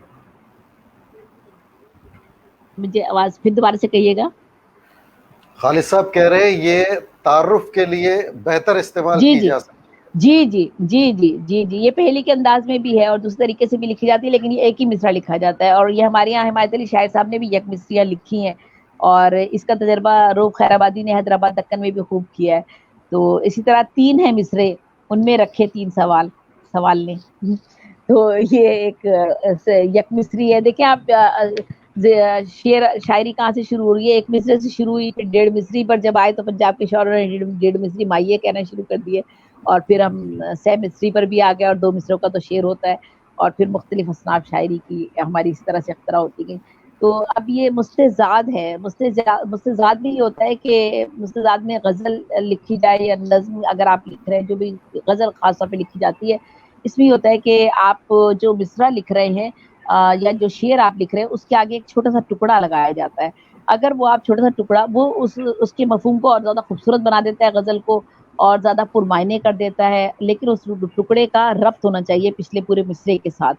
مجھے آواز پھر دوبارہ سے کہیے گا. خالد صاحب کہہ رہے ہیں یہ تعارف کے لیے بہتر استعمال جی کی جی جا سکتی. جی جی جی جی جی جی یہ پہلی کے انداز میں بھی ہے اور دوسرے طریقے سے بھی لکھی جاتی ہے، لیکن یہ ایک ہی مصرع لکھا جاتا ہے. اور یہ ہمارے یہاں حمایت علی شاعر صاحب نے بھی یک مصریاں لکھی ہیں، اور اس کا تجربہ رؤف خیر آبادی نے حیدرآباد دکن میں بھی خوب کیا ہے. تو اسی طرح 3 ہے مصرے، ان میں رکھے 3 سوال، سوال نے. تو یہ ایک یک مصری ہے. دیکھیں آپ شاعری کہاں سے شروع ہو رہی ہے، ایک مصرے سے شروع ہوئی، پھر 1.5 مصری پر جب آئے تو پنجاب کے شاعروں نے 1.5 مصری مائیے کہنا شروع کر دیے، اور پھر ہم 6 مصری پر بھی آ گئے، اور 2 مصروں کا تو شعر ہوتا ہے، اور پھر مختلف اصناف شاعری کی ہماری اس طرح سے اختراع ہوتی گئی. تو اب یہ مستزاد ہے. مستزاد بھی یہ ہوتا ہے کہ مستزاد میں غزل لکھی جائے یا نظم اگر آپ لکھ رہے ہیں، جو بھی غزل خاص طور پہ لکھی جاتی ہے، اس میں یہ ہوتا ہے کہ آپ جو مصرع لکھ رہے ہیں یا جو شعر آپ لکھ رہے ہیں، اس کے آگے ایک چھوٹا سا ٹکڑا لگایا جاتا ہے. اگر وہ آپ چھوٹا سا ٹکڑا وہ اس کے مفہوم کو اور زیادہ خوبصورت بنا دیتا ہے، غزل کو اور زیادہ پرمعنی کر دیتا ہے، لیکن اس ٹکڑے کا ربط ہونا چاہیے پچھلے پورے مصرے کے ساتھ.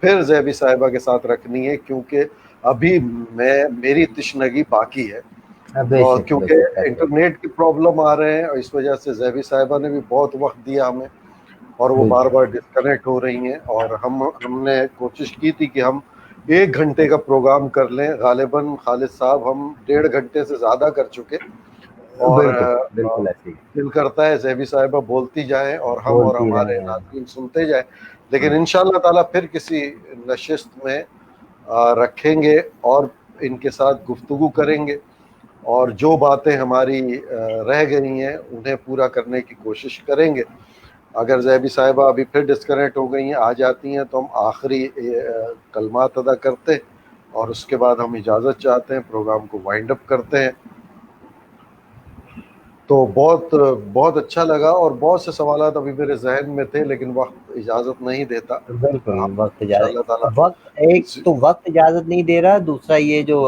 پھر زیبی صاحبہ کے ساتھ رکھنی ہے، کیونکہ ابھی میری تشنگی باقی ہے، بے اور شک بے کیونکہ شک انٹرنیٹ کی پرابلم آ رہے ہیں، اور اس وجہ سے زیبی صاحبہ نے بھی بہت وقت دیا ہمیں، اور وہ بار بالکل بار ڈسکنیکٹ ہو رہی ہیں، اور ہم نے کوشش کی تھی کہ ہم 1 گھنٹے کا پروگرام کر لیں، غالباً خالد صاحب ہم 1.5 گھنٹے سے زیادہ کر چکے، اور بالکل بالکل ایسے ہی دل کرتا ہے زیبی صاحبہ بولتی جائیں اور ہم اور بولتی ہمارے رہیں. ناظرین سنتے جائیں، لیکن انشاءاللہ تعالیٰ پھر کسی نشست میں رکھیں گے اور ان کے ساتھ گفتگو کریں گے، اور جو باتیں ہماری رہ گئی ہیں انہیں پورا کرنے کی کوشش کریں گے. اگر زیبی صاحبہ ابھی پھر ڈسکنیکٹ ہو گئی ہیں، آ جاتی ہیں، تو ہم آخری کلمات ادا کرتے اور اس کے بعد ہم اجازت چاہتے ہیں، پروگرام کو وائنڈ اپ کرتے ہیں. تو بہت اچھا لگا، اور بہت سے سوالات ابھی میرے ذہن میں تھے لیکن وقت اجازت نہیں دیتا. بالکل ہم وقت انشاءاللہ تعالیٰ وقت ایک تو وقت اجازت نہیں دے رہا، دوسرا یہ جو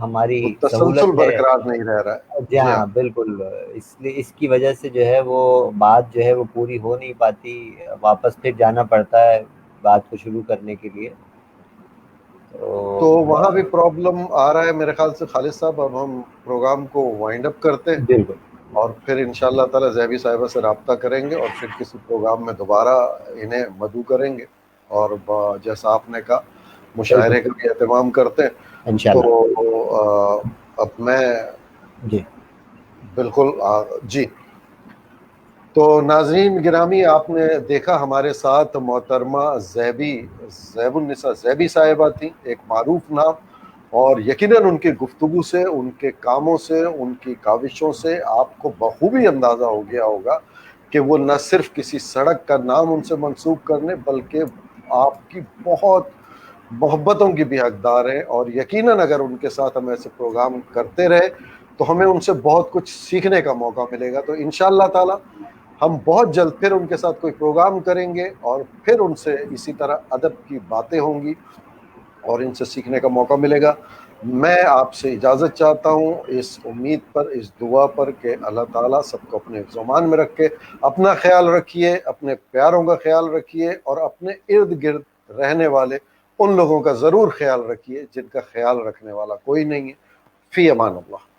ہماری وہ تسلسل سہولت ہے. برقرار نہیں رہ رہا ہے. جی ہاں بالکل، اس لیے اس کی وجہ سے جو ہے وہ بات جو ہے وہ پوری ہو نہیں پاتی، واپس پھر جانا پڑتا ہے بات کو شروع کرنے کے لیے. تو وہاں بھی پرابلم آ رہا ہے میرے خیال سے. خالد صاحب اب ہم پروگرام کو وائنڈ اپ کرتے ہیں، بالکل اور پھر انشاءاللہ تعالیٰ زیبی صاحبہ سے رابطہ کریں گے، اور پھر کسی پروگرام میں دوبارہ انہیں مدعو کریں گے، اور جیسا آپ نے کہا بالکل مشاعرے کا بھی اہتمام کرتے ہیں. تو انشاءاللہ. اب میں جی بالکل جی. تو ناظرین گرامی، آپ نے دیکھا ہمارے ساتھ محترمہ زیب النساء زیبی صاحبہ تھیں، ایک معروف نام، اور یقیناً ان کی گفتگو سے، ان کے کاموں سے، ان کی کاوشوں سے آپ کو بخوبی اندازہ ہو گیا ہوگا کہ وہ نہ صرف کسی سڑک کا نام ان سے منسوب کرنے، بلکہ آپ کی بہت محبتوں کی بھی حقدار ہیں. اور یقیناً اگر ان کے ساتھ ہم ایسے پروگرام کرتے رہے تو ہمیں ان سے بہت کچھ سیکھنے کا موقع ملے گا. تو انشاءاللہ تعالی ہم بہت جلد پھر ان کے ساتھ کوئی پروگرام کریں گے، اور پھر ان سے اسی طرح ادب کی باتیں ہوں گی اور ان سے سیکھنے کا موقع ملے گا. میں آپ سے اجازت چاہتا ہوں اس امید پر، اس دعا پر کہ اللہ تعالیٰ سب کو اپنے حفظ و امان میں رکھے. اپنا خیال رکھیے، اپنے پیاروں کا خیال رکھیے، اور اپنے ارد گرد رہنے والے ان لوگوں کا ضرور خیال رکھیے جن کا خیال رکھنے والا کوئی نہیں ہے. فی امان اللہ.